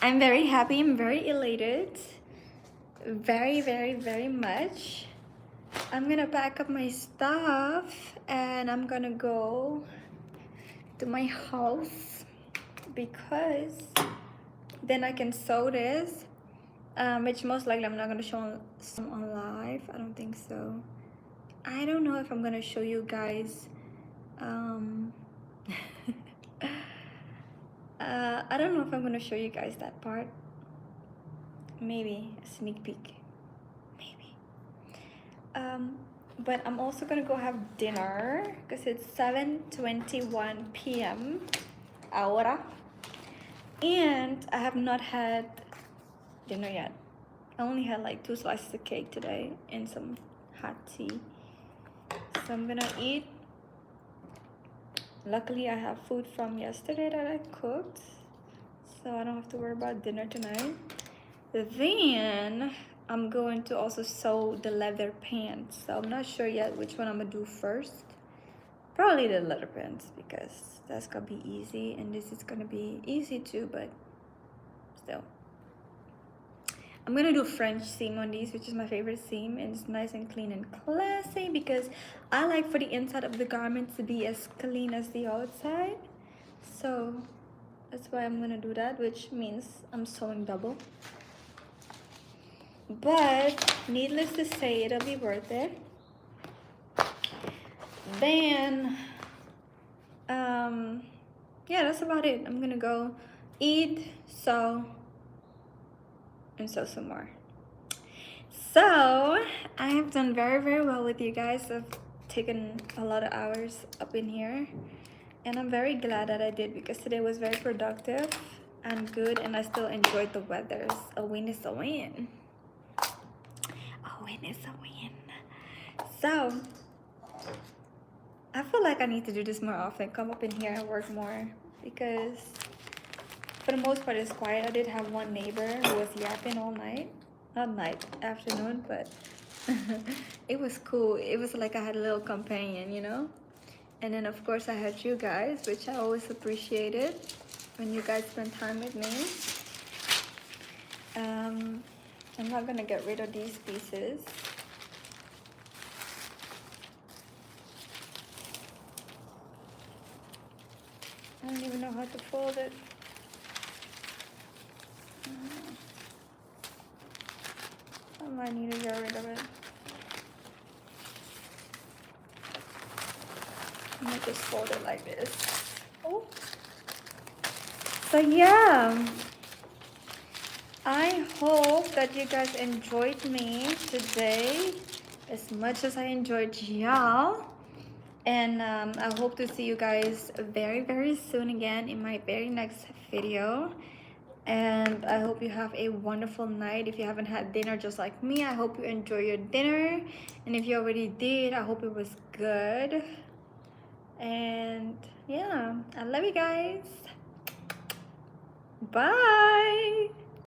I'm very happy. I'm very elated. Very, very, very much. I'm gonna pack up my stuff and I'm gonna go to my house because then I can sew this, which most likely I'm not gonna show some on live. I don't think so. I don't know if I'm gonna show you guys. I don't know if I'm gonna show you guys that part. Maybe a sneak peek. Maybe. But I'm also gonna go have dinner because it's 7:21 p.m. ahora, and I have not had dinner yet. I only had like 2 slices of cake today and some hot tea. So I'm gonna eat. Luckily, I have food from yesterday that I cooked, so I don't have to worry about dinner tonight. Then I'm going to also sew the leather pants. So I'm not sure yet which one I'm gonna do first. Probably the leather pants because that's gonna be easy, and this is gonna be easy too, but still. I'm gonna do French seam on these, which is my favorite seam, and it's nice and clean and classy because I like for the inside of the garment to be as clean as the outside. So that's why I'm gonna do that, which means I'm sewing double. But needless to say, it'll be worth it. Then yeah, that's about it. I'm gonna go eat, sew, and sew some more. So I have done very well with you guys. I've taken a lot of hours up in here, and I'm very glad that I did because today was very productive and good, and I still enjoyed the weather. A win is a win. A win is a win. So I feel like I need to do this more often, come up in here and work more, because for the most part it's quiet. I did have one neighbor who was yapping all night. Not night, afternoon, but it was cool. It was like I had a little companion, you know? And then of course I had you guys, which I always appreciated when you guys spend time with me. I'm not gonna get rid of these pieces. I don't even know how to fold it. I might need to get rid of it. I'm gonna just fold it like this. Oh. So yeah, I hope that you guys enjoyed me today as much as I enjoyed y'all. And I hope to see you guys very soon again in my very next video. And I hope you have a wonderful night. If you haven't had dinner just like me, I hope you enjoy your dinner. And if you already did, I hope it was good. And yeah, I love you guys. Bye.